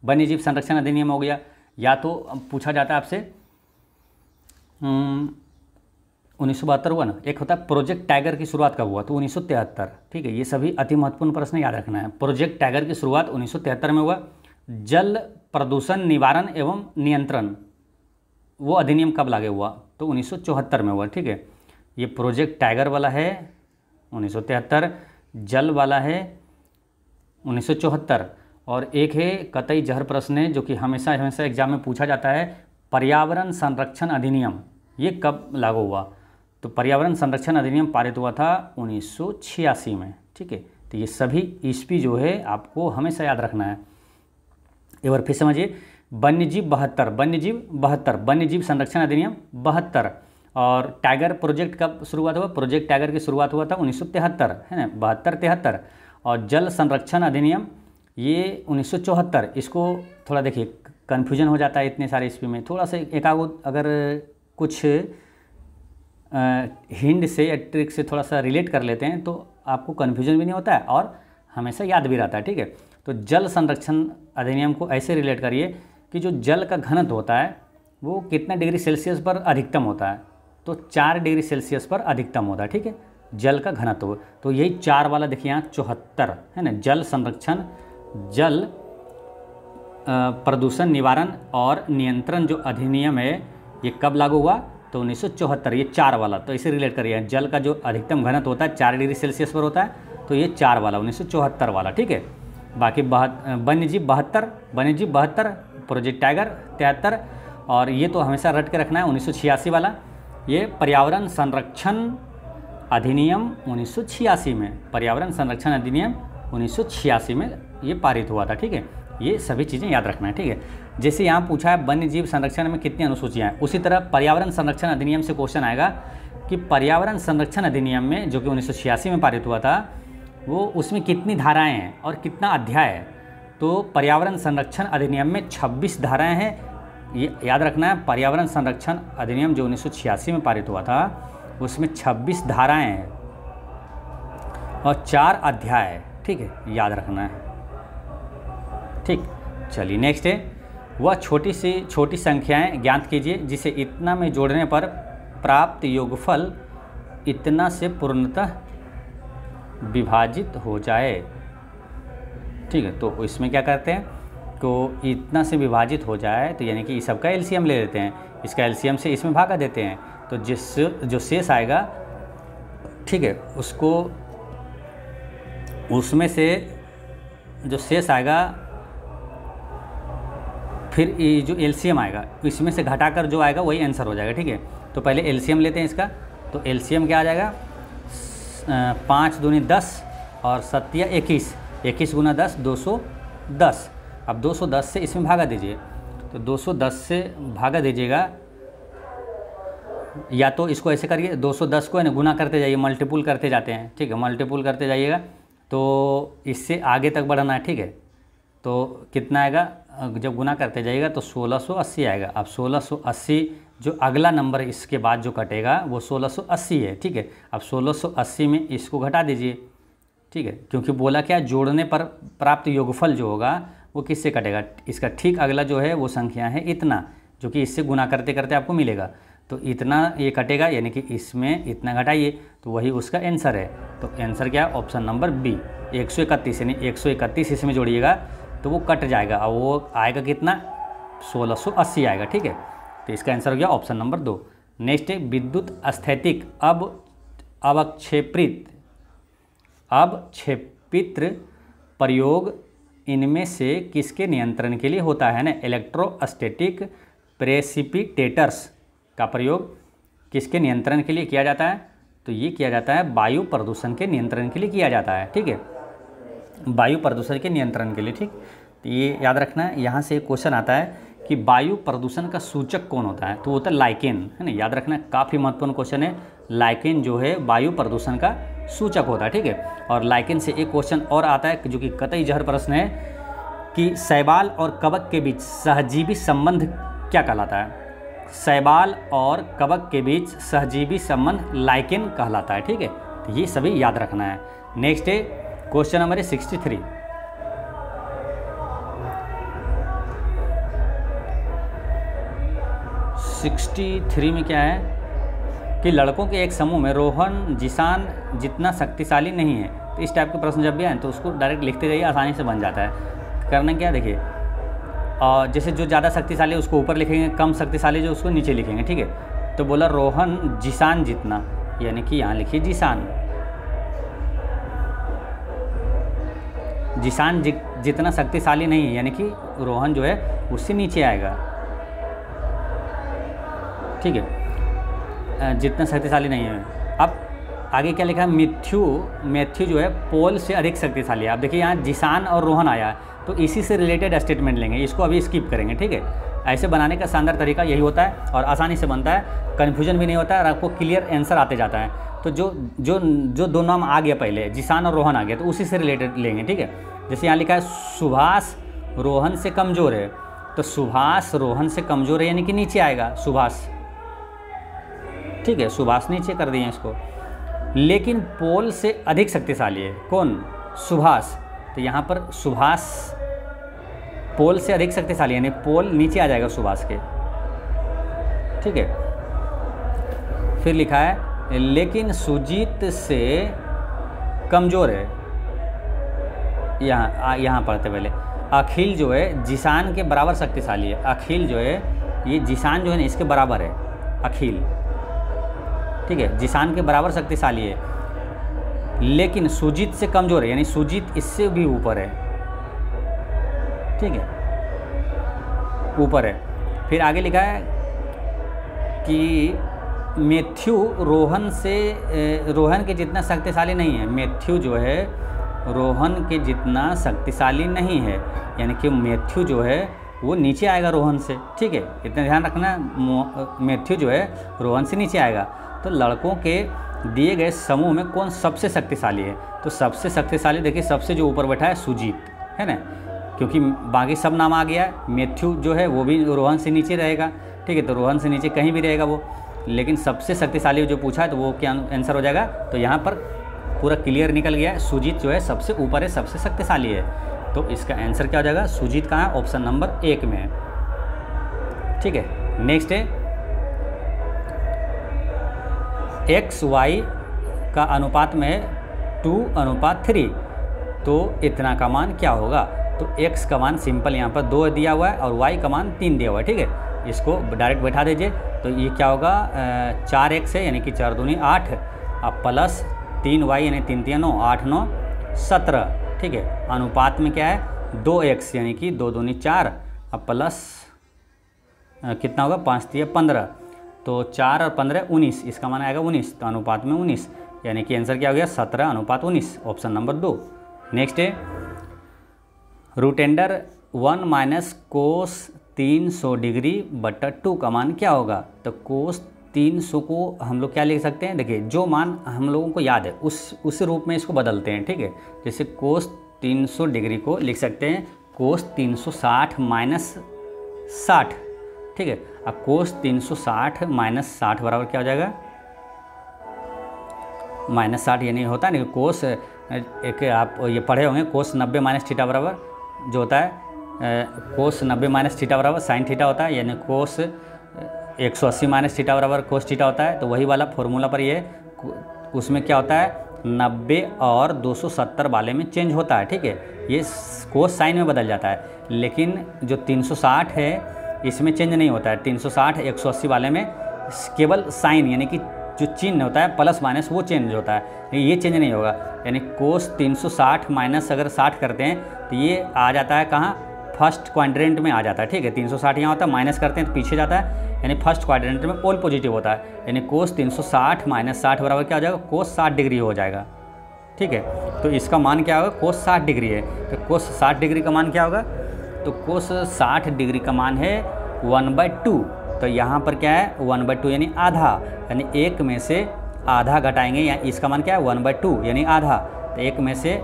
वन्य जीव संरक्षण अधिनियम हो गया, या तो पूछा जाता है आपसे 1972 हुआ ना। एक होता है प्रोजेक्ट टाइगर की शुरुआत कब हुआ, तो 1973, ठीक है। ये सभी अति महत्वपूर्ण प्रश्न याद रखना है। प्रोजेक्ट टाइगर की शुरुआत 1973 में हुआ। जल प्रदूषण निवारण एवं नियंत्रण वो अधिनियम कब लागू हुआ, तो 1974 में हुआ, ठीक है। ये प्रोजेक्ट टाइगर वाला है 1973, जल वाला है 1974, और एक है कतई जहर प्रश्न है जो कि हमेशा एग्जाम में पूछा जाता है, पर्यावरण संरक्षण अधिनियम ये कब लागू हुआ, तो पर्यावरण संरक्षण अधिनियम पारित हुआ था 1986 में, ठीक है। तो ये सभी ईस्वी जो है आपको हमेशा याद रखना है। एक बार फिर समझिए, वन्यजीव 72, वन्यजीव संरक्षण अधिनियम 72, और टाइगर प्रोजेक्ट कब शुरुआत हुआ, प्रोजेक्ट टाइगर की शुरुआत हुआ था 1973, है ना, 72-73, और जल संरक्षण अधिनियम ये 1974। इसको थोड़ा देखिए कन्फ्यूजन हो जाता है इतने सारे ईस्वी में, थोड़ा सा एकागो अगर कुछ हिंट से या ट्रिक से थोड़ा सा रिलेट कर लेते हैं तो आपको कन्फ्यूजन भी नहीं होता है और हमेशा याद भी रहता है, ठीक है। तो जल संरक्षण अधिनियम को ऐसे रिलेट करिए कि जो जल का घनत्व होता है वो कितना डिग्री सेल्सियस पर अधिकतम होता है, तो 4 डिग्री सेल्सियस पर अधिकतम होता है, ठीक है, जल का घनत्व। तो यही 4 वाला देखिए यहाँ 74 है ना, जल संरक्षण, जल प्रदूषण निवारण और नियंत्रण जो अधिनियम है ये कब लागू हुआ, तो 1974, ये 4 वाला। तो इसे रिलेट करिए, जल का जो अधिकतम घनत्व होता है 4 डिग्री सेल्सियस पर होता है, तो ये 4 वाला 1974 वाला, ठीक है। बाकी वन्यजीव 72, प्रोजेक्ट टाइगर 73, और ये तो हमेशा रट के रखना है 1986 वाला, ये पर्यावरण संरक्षण अधिनियम 1986 में, पर्यावरण संरक्षण अधिनियम 1986 में ये पारित हुआ था, ठीक है। ये सभी चीज़ें याद रखना है, ठीक है। जैसे यहाँ पूछा है वन्य जीव संरक्षण में कितनी अनुसूचियाँ हैं, उसी तरह पर्यावरण संरक्षण अधिनियम से क्वेश्चन आएगा कि पर्यावरण संरक्षण अधिनियम में जो कि 1986 में पारित हुआ था वो उसमें कितनी धाराएं हैं और कितना अध्याय है। तो पर्यावरण संरक्षण अधिनियम में 26 धाराएं हैं, ये याद रखना है। पर्यावरण संरक्षण अधिनियम जो 1986 में पारित हुआ था उसमें 26 धाराएं हैं और 4 अध्याय है, ठीक है, याद रखना है, ठीक। चलिए नेक्स्ट है, वह छोटी संख्याएं ज्ञात कीजिए जिसे इतना में जोड़ने पर प्राप्त योगफल इतना से पूर्णतः विभाजित हो जाए, ठीक है। तो इसमें क्या करते हैं, तो इतना से विभाजित हो जाए तो यानी कि इस सब का एलसीएम ले लेते हैं, इसका एलसीएम से इसमें भागा देते हैं, तो जो शेष आएगा, ठीक है, उसको उसमें से जो शेष आएगा फिर ये जो एलसीएम आएगा इसमें से घटाकर जो आएगा वही आंसर हो जाएगा, ठीक है। तो पहले एलसीएम लेते हैं इसका, तो एलसीएम क्या आ जाएगा, 5 दूनी 10 और 7 21, 21 गुना 10 210। अब 210 से इसमें भागा दीजिए, तो 210 से भागा दीजिएगा, या तो इसको ऐसे करिए 210 को है ना गुना करते जाइए, मल्टीपुल करते जाते हैं, ठीक है, मल्टीपुल करते जाइएगा, तो इससे आगे तक बढ़ना है, ठीक है। तो कितना आएगा, जब गुना करते जाइएगा तो 1680 आएगा। अब 1680 जो अगला नंबर इसके बाद जो कटेगा वो 1680 है, ठीक है। अब 1680 में इसको घटा दीजिए, ठीक है, क्योंकि बोला क्या, जोड़ने पर प्राप्त योगफल जो होगा वो किससे कटेगा, इसका ठीक अगला जो है वो संख्या है इतना, जो कि इससे गुना करते करते आपको मिलेगा। तो इतना ये कटेगा, यानी कि इसमें इतना घटाइए, तो वही उसका आंसर है। तो आंसर क्या है, ऑप्शन नंबर बी 131, यानी 131 इसमें जोड़िएगा तो वो कट जाएगा और वो आएगा कितना, 1680 आएगा, ठीक है। तो इसका आंसर हो गया ऑप्शन नंबर 2। नेक्स्ट है विद्युत स्थैतिक अवक्षेपित्र प्रयोग इनमें से किसके नियंत्रण के लिए होता है ना। इलेक्ट्रोस्टैटिक प्रेसिपिटेटर्स का प्रयोग किसके नियंत्रण के लिए किया जाता है, तो ये किया जाता है वायु प्रदूषण के नियंत्रण के लिए किया जाता है, ठीक है, वायु प्रदूषण के नियंत्रण के लिए, ठीक। तो ये याद रखना है। यहाँ से एक क्वेश्चन आता है कि वायु प्रदूषण का सूचक कौन होता है, तो वो होता है लाइकेन, है ना। याद रखना, काफ़ी महत्वपूर्ण क्वेश्चन है। लाइकेन जो है वायु प्रदूषण का सूचक होता है, ठीक है। और लाइकेन से एक क्वेश्चन और आता है जो कि कतई जहर प्रश्न है कि शैवाल और कवक के बीच सहजीवी संबंध क्या कहलाता है। शैवाल और कवक के बीच सहजीवी संबंध लाइकेन कहलाता है, ठीक है। तो ये सभी याद रखना है। नेक्स्ट है क्वेश्चन नंबर 63। में क्या है कि लड़कों के एक समूह में रोहन जिसान जितना शक्तिशाली नहीं है। तो इस टाइप के प्रश्न जब भी आए तो उसको डायरेक्ट लिखते जाइए, आसानी से बन जाता है। करना क्या, देखिए, और जैसे जो ज़्यादा शक्तिशाली है उसको ऊपर लिखेंगे, कम शक्तिशाली जो उसको नीचे लिखेंगे, ठीक है। तो बोला रोहन जिसान जितना, यानी कि यहाँ लिखिए जिसान, जिसान जितना शक्तिशाली नहीं है, यानी कि रोहन जो है उससे नीचे आएगा, ठीक है, जितना शक्तिशाली नहीं है। अब आगे क्या लिखा है, मैथ्यू जो है पोल से अधिक शक्तिशाली है। आप देखिए यहाँ जिसान और रोहन आया है, तो इसी से रिलेटेड स्टेटमेंट लेंगे, इसको अभी स्किप करेंगे, ठीक है। ऐसे बनाने का शानदार तरीका यही होता है और आसानी से बनता है, कन्फ्यूजन भी नहीं होता है और आपको क्लियर आंसर आते जाता है। तो जो दो नाम आ गया पहले, जिसान और रोहन आ गया, तो उसी से रिलेटेड लेंगे, ठीक है। जैसे यहाँ लिखा है सुभाष रोहन से कमज़ोर है, तो सुभाष रोहन से कमज़ोर है यानी कि नीचे आएगा सुभाष, ठीक है, सुभाष नीचे कर दिए इसको। लेकिन पोल से अधिक शक्तिशाली है कौन, सुभाष, तो यहाँ पर सुभाष पोल से अधिक शक्तिशाली यानी पोल नीचे आ जाएगा सुभाष के, ठीक है। फिर लिखा है लेकिन सुजीत से कमज़ोर है, यहाँ पढ़ते पहले, अखिल जो है जिसान के बराबर शक्तिशाली है। अखिल जो है ये जिसान जो है ना इसके बराबर है अखिल, ठीक है, जिसान के बराबर शक्तिशाली है, लेकिन सुजीत से कमज़ोर है यानी सुजीत इससे भी ऊपर है, ठीक है, ऊपर है। फिर आगे लिखा है कि मैथ्यू रोहन के जितना शक्तिशाली नहीं है। मैथ्यू जो है रोहन के जितना शक्तिशाली नहीं है, यानी कि मैथ्यू जो है वो नीचे आएगा रोहन से, ठीक है, इतना ध्यान रखना। मैथ्यू जो है रोहन से नीचे आएगा। तो लड़कों के दिए गए समूह में कौन सबसे शक्तिशाली है, तो सबसे शक्तिशाली देखिए सबसे जो ऊपर बैठा है सुजीत है ना, क्योंकि बाकी सब नाम आ गया है। मैथ्यू जो है वो भी रोहन से नीचे रहेगा, ठीक है, तो रोहन से नीचे कहीं भी रहेगा वो, लेकिन सबसे शक्तिशाली जो पूछा है तो वो क्या आंसर हो जाएगा। तो यहाँ पर पूरा क्लियर निकल गया है, सुजीत जो है सबसे ऊपर है, सबसे शक्तिशाली है। तो इसका आंसर क्या हो जाएगा, सुजीत कहाँ है, ऑप्शन नंबर 1 में है, ठीक है। नेक्स्ट है XY का अनुपात में 2:3, तो इतना का मान क्या होगा। तो x का मान सिंपल यहाँ पर 2 दिया हुआ है और y का मान 3 दिया हुआ है, ठीक है, इसको डायरेक्ट बैठा दीजिए। तो ये क्या होगा, 4x है यानी कि 4 दूनी 8, अब प्लस 3y यानी 3 3 9, 8 9 17, ठीक है। अनुपात में क्या है 2x यानी कि 2 दूनी 4, अब प्लस कितना होगा 5 3 15, तो 4 और 15 19, इसका मान आएगा 19, तो अनुपात में 19 यानी कि आंसर क्या हो गया 17:19, ऑप्शन नंबर 2। नेक्स्ट है रूटेंडर 1 - कोस 300 डिग्री बटा 2 का मान क्या होगा। तो कोस 300 को हम लोग क्या लिख सकते हैं, देखिए जो मान हम लोगों को याद है उस रूप में इसको बदलते हैं, ठीक है। जैसे कोस 300 डिग्री को लिख सकते हैं कोस 360 माइनस 60, ठीक है। अब कोस 360 माइनस 60 बराबर क्या हो जाएगा, माइनस 60 यानी होता है ना कोस, एक आप ये पढ़े होंगे कोस 90 माइनस थीटा बराबर जो होता है कोस 90 माइनस थीटा बराबर साइन थीटा होता है, यानी कोस 180 माइनस थीटा बराबर कोस थीटा होता है। तो वही वाला फॉर्मूला पर ये उसमें क्या होता है 90 और 270 वाले में चेंज होता है, ठीक है। ये कोस साइन में बदल जाता है, लेकिन जो 360 है इसमें चेंज नहीं होता है। 360 180 वाले में केवल साइन यानी कि जो चिन्ह होता है प्लस माइनस वो चेंज होता है, ये चेंज नहीं होगा। यानी कोस 360 माइनस अगर 60 करते हैं तो ये आ जाता है कहाँ, फर्स्ट क्वाड्रेंट में आ जाता है, ठीक है। 360 यहाँ होता है, माइनस करते हैं तो पीछे जाता है, यानी फर्स्ट क्वाड्रेंट में ऑल पॉजिटिव होता है। यानी कोस 360 माइनस 60 बराबर क्या हो जाएगा, कोस 60 डिग्री हो जाएगा, ठीक है। तो इसका मान क्या होगा, कोस 60 डिग्री है, तो कोस 60 डिग्री का मान क्या होगा, तो कोस 60 डिग्री का मान है 1/2। तो यहाँ पर क्या है 1/2 यानी आधा, यानी एक में से आधा घटाएंगे, या इसका मान क्या है 1/2 यानी आधा। तो एक में से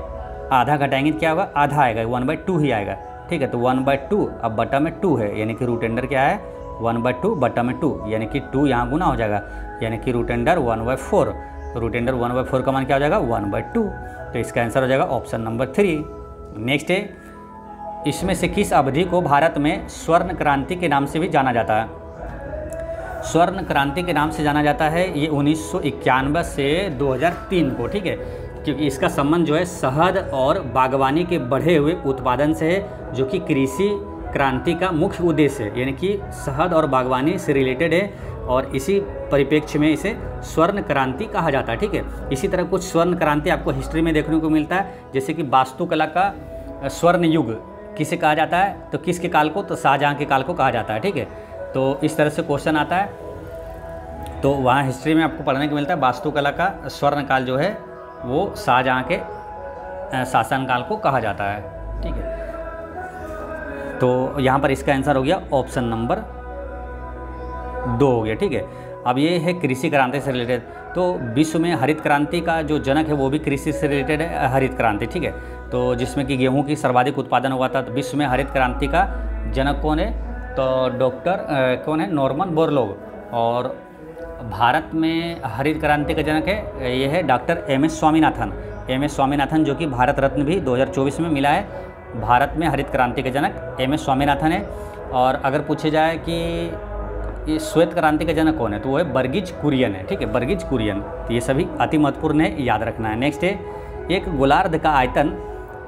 आधा घटाएंगे क्या होगा, आधा आएगा, 1/2 ही आएगा, ठीक है। तो 1/2 अब बटा में 2 है, यानी कि रूट अंडर क्या है 1/2 बटा में 2, यानी कि 2 यहाँ गुना हो जाएगा, यानी कि रूट अंडर 1/4। रूट अंडर 1/4 का मान क्या हो जाएगा 1/2। तो इसका आंसर हो जाएगा ऑप्शन नंबर 3। नेक्स्ट है, इसमें से किस अवधि को भारत में स्वर्ण क्रांति के नाम से भी जाना जाता है। स्वर्ण क्रांति के नाम से जाना जाता है ये 1991 से 2003 को, ठीक है, क्योंकि इसका संबंध जो है शहद और बागवानी के बढ़े हुए उत्पादन से है, जो कि कृषि क्रांति का मुख्य उद्देश्य है, यानी कि शहद और बागवानी से रिलेटेड है, और इसी परिप्रेक्ष्य में इसे स्वर्ण क्रांति कहा जाता है, ठीक है। इसी तरह कुछ स्वर्ण क्रांति आपको हिस्ट्री में देखने को मिलता है, जैसे कि वास्तुकला का स्वर्ण युग किसे कहा जाता है, तो किसके काल को, तो शाहजहाँ के काल को कहा जाता है, ठीक है। तो इस तरह से क्वेश्चन आता है, तो वहाँ हिस्ट्री में आपको पढ़ने को मिलता है वास्तुकला का स्वर्ण काल जो है वो शाहजहाँ के शासनकाल को कहा जाता है, ठीक है। तो यहाँ पर इसका आंसर हो गया ऑप्शन नंबर 2 हो गया, ठीक है। अब ये है कृषि क्रांति से रिलेटेड, तो विश्व में हरित क्रांति का जो जनक है वो भी कृषि से रिलेटेड है, हरित क्रांति, ठीक है। तो जिसमें कि गेहूं की सर्वाधिक उत्पादन हुआ था, तो विश्व में हरित क्रांति का जनक कौन है, तो डॉक्टर कौन है, नॉर्मन बोरलॉग। और भारत में हरित क्रांति का जनक है ये है doctor M S. Swaminathan. M S. Swaminathan जो कि भारत रत्न भी 2024 में मिला है। भारत में हरित क्रांति के जनक एम.एस. स्वामीनाथन है। और अगर पूछे जाए कि ये श्वेत क्रांति का जनक कौन है, तो वो है वर्गीज कुरियन है, ठीक है, वर्गीज कुरियन। तो ये सभी अति महत्वपूर्ण है, याद रखना है। नेक्स्ट है, एक गोलार्ध का आयतन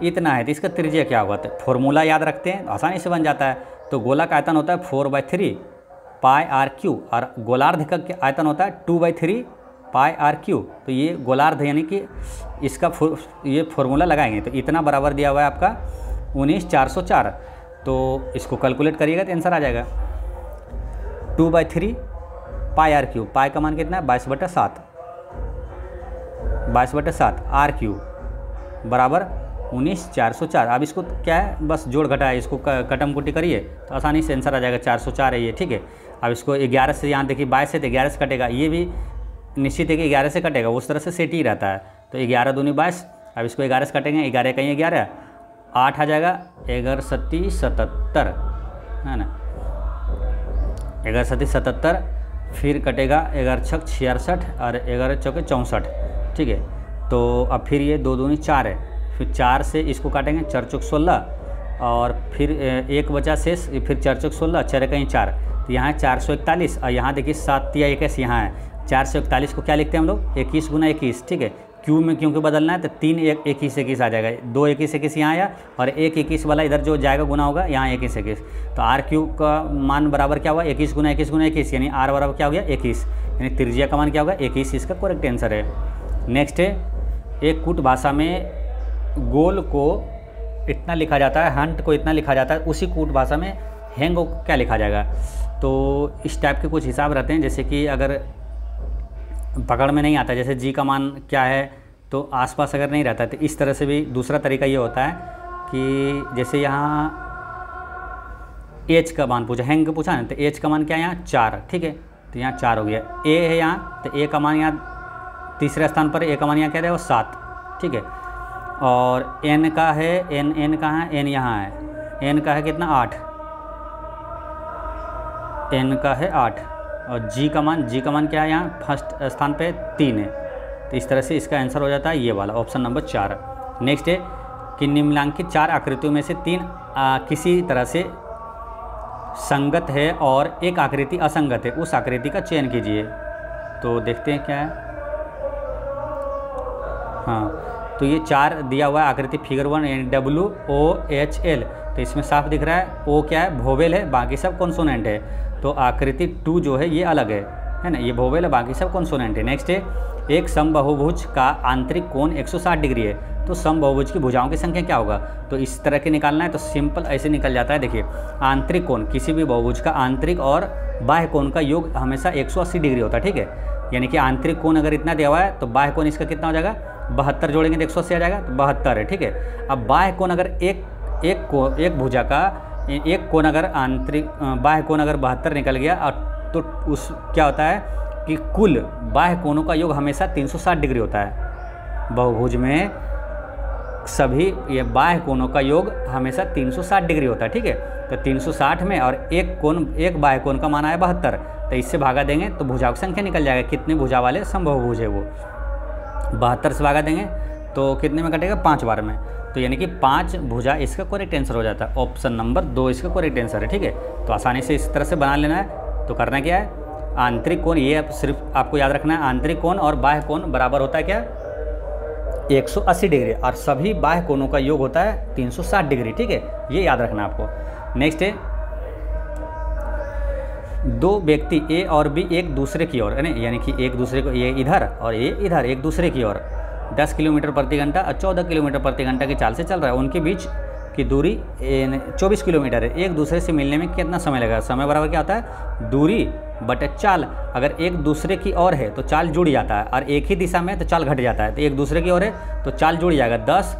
इतना है तो इसका त्रिज्या क्या होगा, तो फॉर्मूला याद रखते हैं आसानी से बन जाता है। तो गोला का आयतन होता है 4/3 पाई आर क्यू, और गोलार्ध का आयतन होता है 2/3 पाई आर क्यू। तो ये गोलार्ध यानी कि इसका ये फॉर्मूला लगाएंगे तो इतना बराबर दिया हुआ है आपका 19,404। तो इसको कैलकुलेट करिएगा तो आंसर आ जाएगा 2/3 पाई आर क्यू। पाई का मान कितना है 22/7, 22/7 आर क्यू बराबर 19,404। अब इसको क्या है बस जोड़ घटा है, इसको कटम कुटी करिए तो आसानी से आंसर आ जाएगा 404 है ये, ठीक है। अब इसको 11 से, यहाँ देखिए 22 से तो 11 से कटेगा, ये भी निश्चित है कि 11 से कटेगा, उस तरह से सेट ही रहता है। तो 11 दूनी 22, अब इसको 11 से कटेंगे, 11 कहीं 11 8 आ जाएगा, 11 सत्ती 77 है ना, 11 सत्ती 77, फिर कटेगा 11 छक 66 और 11 चौके 64, ठीक है। तो अब फिर ये 2 दूनी 4 है, फिर 4 से इसको काटेंगे 4 चौक 16, और फिर एक बचा शेष, फिर 4 चौक 16, 4 कहीं 4, तो यहाँ है 441, और यहाँ देखिए 7 या 21 यहाँ है। 441 को क्या लिखते हैं हम लोग 21 गुना 21, ठीक है। क्यू में क्योंकि बदलना है तो 3 21 आ जाएगा, 2 21 यहाँ आया, और 1 21 वाला इधर जो जाएगा गुना होगा यहाँ 21 21। तो आर क्यू का मान बराबर क्या हुआ 21 गुना 21 गुना 21, यानी आर बराबर क्या हो गया 21, यानी त्रिज्या का मान क्या होगा 21, इसका करेक्ट आंसर है। नेक्स्ट है, एक कूट भाषा में गोल को इतना लिखा जाता है, हंट को इतना लिखा जाता है, उसी कूट भाषा में हैंग को क्या लिखा जाएगा। तो इस टाइप के कुछ हिसाब रहते हैं, जैसे कि अगर पकड़ में नहीं आता, जैसे जी का मान क्या है तो आसपास अगर नहीं रहता तो इस तरह से भी दूसरा तरीका ये होता है कि जैसे यहाँ एच का मान पूछा, हैंग का पूछा ना, तो एच का मान क्या है यहाँ 4, ठीक है, तो यहाँ 4 हो गया। ए है यहाँ, तो ए का मान यहाँ तीसरे स्थान पर, ए का मान यहाँ क्या रहेगा 7, ठीक है। और एन का है, एन कहाँ है, एन यहाँ है, एन का है कितना 8, एन का है 8। और जी का मान क्या है यहाँ फर्स्ट स्थान पे 3 है। तो इस तरह से इसका आंसर हो जाता है ये वाला ऑप्शन नंबर 4। नेक्स्ट है कि निम्नलिखित 4 आकृतियों में से 3 किसी तरह से संगत है और एक आकृति असंगत है, उस आकृति का चयन कीजिए। तो देखते हैं क्या है। हाँ, तो ये 4 दिया हुआ है आकृति फिगर 1 WOHL। तो इसमें साफ दिख रहा है O क्या है, वोवेल है, बाकी सब कॉन्सोनेंट है। तो आकृति 2 जो है ये अलग है ना, ये वोवेल है, बाकी सब कॉन्सोनेंट है। नेक्स्ट है एक समबाहुभुज का आंतरिक कोण 160 डिग्री है, तो समबाहुभुज की भुजाओं की संख्या क्या होगा। तो इस तरह के निकालना है तो सिंपल ऐसे निकल जाता है। देखिए आंतरिक कोण, किसी भी बहुभुज का आंतरिक और बाह्य कोण का योग हमेशा 180 डिग्री होता है, ठीक है। यानी कि आंतरिक कोण अगर इतना दिया हुआ है तो बाह्य कोण इसका कितना हो जाएगा 72, जोड़ेंगे तो 180 आ जाएगा, तो 72 है, ठीक है। अब बाह्य कोण अगर एक भुजा का एक कोण अगर आंतरिक बाह्य कोण अगर 72 निकल गया तो उस क्या होता है कि कुल बाह्य कोणों का योग हमेशा 360 डिग्री होता है। बहुभुज में सभी ये बाह्य कोणों का योग हमेशा 360 डिग्री होता है, ठीक है। तो 360 में और एक बाह्य कोण का मान आया 72, तो इससे भागा देंगे तो भुजाओं की संख्या निकल जाएगा। कितने भुजा वाले समबाहुभुज है वो, 72 से भागा देंगे तो कितने में कटेगा 5 बार में। तो यानी कि 5 भुजा इसका करेक्ट आंसर हो जाता है। ऑप्शन नंबर 2 इसका करेक्ट आंसर है, ठीक है। तो आसानी से इस तरह से बना लेना है। तो करना क्या है, आंतरिक कोण ये सिर्फ आपको याद रखना है, आंतरिक कोण और बाह्य कोण बराबर होता है क्या 180 डिग्री, और सभी बाह्य कोणों का योग होता है 360 डिग्री, ठीक है। ये याद रखना है आपको। नेक्स्ट है 2 व्यक्ति ए और बी एक दूसरे की ओर, है ना, यानी कि एक दूसरे को, ये इधर और ये इधर, एक दूसरे की ओर 10 किलोमीटर प्रति घंटा और 14 किलोमीटर प्रति घंटा की चाल से चल रहा है। उनके बीच की दूरी 24 किलोमीटर है। एक दूसरे से मिलने में कितना समय लगेगा। समय बराबर क्या होता है दूरी बटे चाल। अगर एक दूसरे की ओर है तो चाल जुड़ जाता है, और एक ही दिशा में तो चाल घट जाता है। तो एक दूसरे की ओर है तो चाल जुड़ जाएगा, 10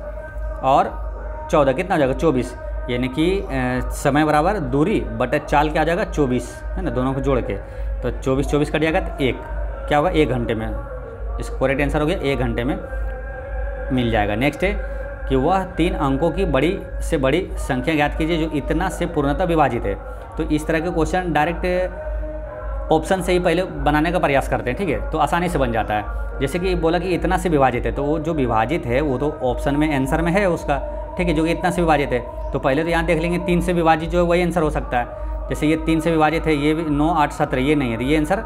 और 14 कितना हो जाएगा 24, यानी कि समय बराबर दूरी बटे चाल क्या आ जाएगा 24, है ना, दोनों को जोड़ के। तो 24 कट जाएगा तो 1 क्या होगा 1 घंटे में। इसका करेक्ट आंसर हो गया 1 घंटे में मिल जाएगा। नेक्स्ट है कि वह 3 अंकों की बड़ी से बड़ी संख्या ज्ञात कीजिए जो इतना से पूर्णतः विभाजित है। तो इस तरह के क्वेश्चन डायरेक्ट ऑप्शन से ही पहले बनाने का प्रयास करते हैं, ठीक है, तो आसानी से बन जाता है। जैसे कि बोला कि इतना से विभाजित है, तो वो जो विभाजित है वो तो ऑप्शन में आंसर में है उसका, ठीक है, जो कि इतना से विभाजित है। तो पहले तो यहाँ देख लेंगे 3 से विभाजित जो है वही आंसर हो सकता है। जैसे ये 3 से विभाजित है, ये भी 9, 8, 17 ये नहीं है, तो ये आंसर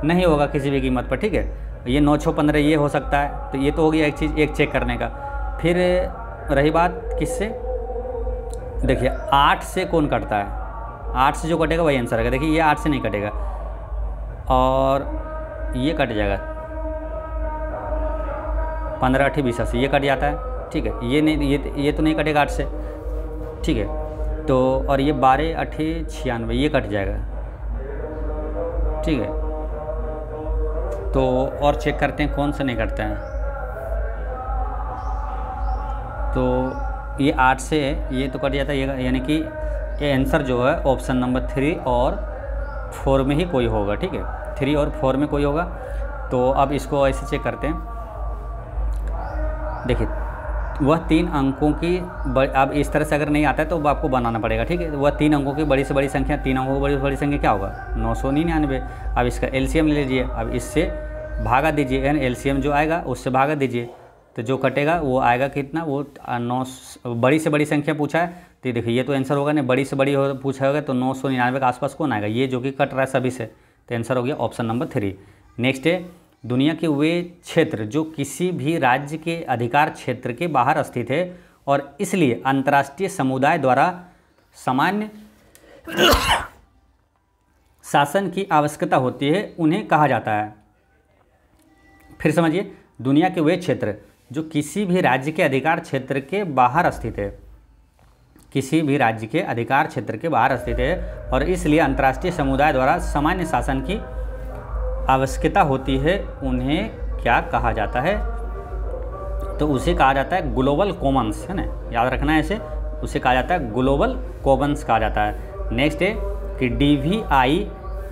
नहीं होगा किसी भी कीमत पर, ठीक है। ये 9, 6, 15 ये हो सकता है। तो ये तो हो गया एक चीज़, एक चेक करने का। फिर रही बात किससे, देखिए 8 से कौन कटता है, 8 से जो कटेगा वही आंसर है। देखिए ये 8 से नहीं कटेगा और ये कट जाएगा, 15, 8, 20 से ये कट जाता है, ठीक है। ये नहीं, ये तो नहीं कटेगा 8 से, ठीक है। तो और ये 12, 8, 96 ये कट जाएगा, ठीक है। तो और चेक करते हैं कौन सा नहीं कटता है। तो ये 8 से ये तो कट जाता है, ये यानी कि ये आंसर जो है ऑप्शन नंबर 3 और 4 में ही कोई होगा, ठीक है, 3 और 4 में कोई होगा। तो अब इसको ऐसे चेक करते हैं। देखिए वह 3 अंकों की अब इस तरह से अगर नहीं आता है तो आपको बनाना पड़ेगा, ठीक है। वह 3 अंकों की बड़ी से बड़ी संख्या, 3 अंकों की बड़ी से बड़ी संख्या क्या होगा 999। अब इसका एलसीएम ले लीजिए, अब इससे भागा दीजिए, यानी एलसीएम जो आएगा उससे भागा दीजिए, तो जो कटेगा वो आएगा कितना, वो 9 बड़ी से बड़ी संख्या पूछा है। तो देखिए ये तो आंसर होगा नहीं, बड़ी से बड़ी पूछा होगा तो 999 के आसपास कौन आएगा, ये जो कि कट रहा है सभी से। तो आंसर हो गया ऑप्शन नंबर 3। नेक्स्ट है दुनिया के वे क्षेत्र जो किसी भी राज्य के अधिकार क्षेत्र के बाहर स्थित है और इसलिए अंतर्राष्ट्रीय समुदाय द्वारा सामान्य शासन की आवश्यकता होती है, उन्हें कहा जाता है। फिर समझिए, दुनिया के वे क्षेत्र जो किसी भी राज्य के अधिकार क्षेत्र के बाहर स्थित है, किसी भी राज्य के अधिकार क्षेत्र के बाहर स्थित है और इसलिए अंतर्राष्ट्रीय समुदाय द्वारा सामान्य शासन की आवश्यकता होती है, उन्हें क्या कहा जाता है। तो उसे कहा जाता है ग्लोबल कॉमन्स, है ना, याद रखना है ऐसे, उसे कहा जाता है ग्लोबल कॉमन्स कहा जाता है। नेक्स्ट है कि DVI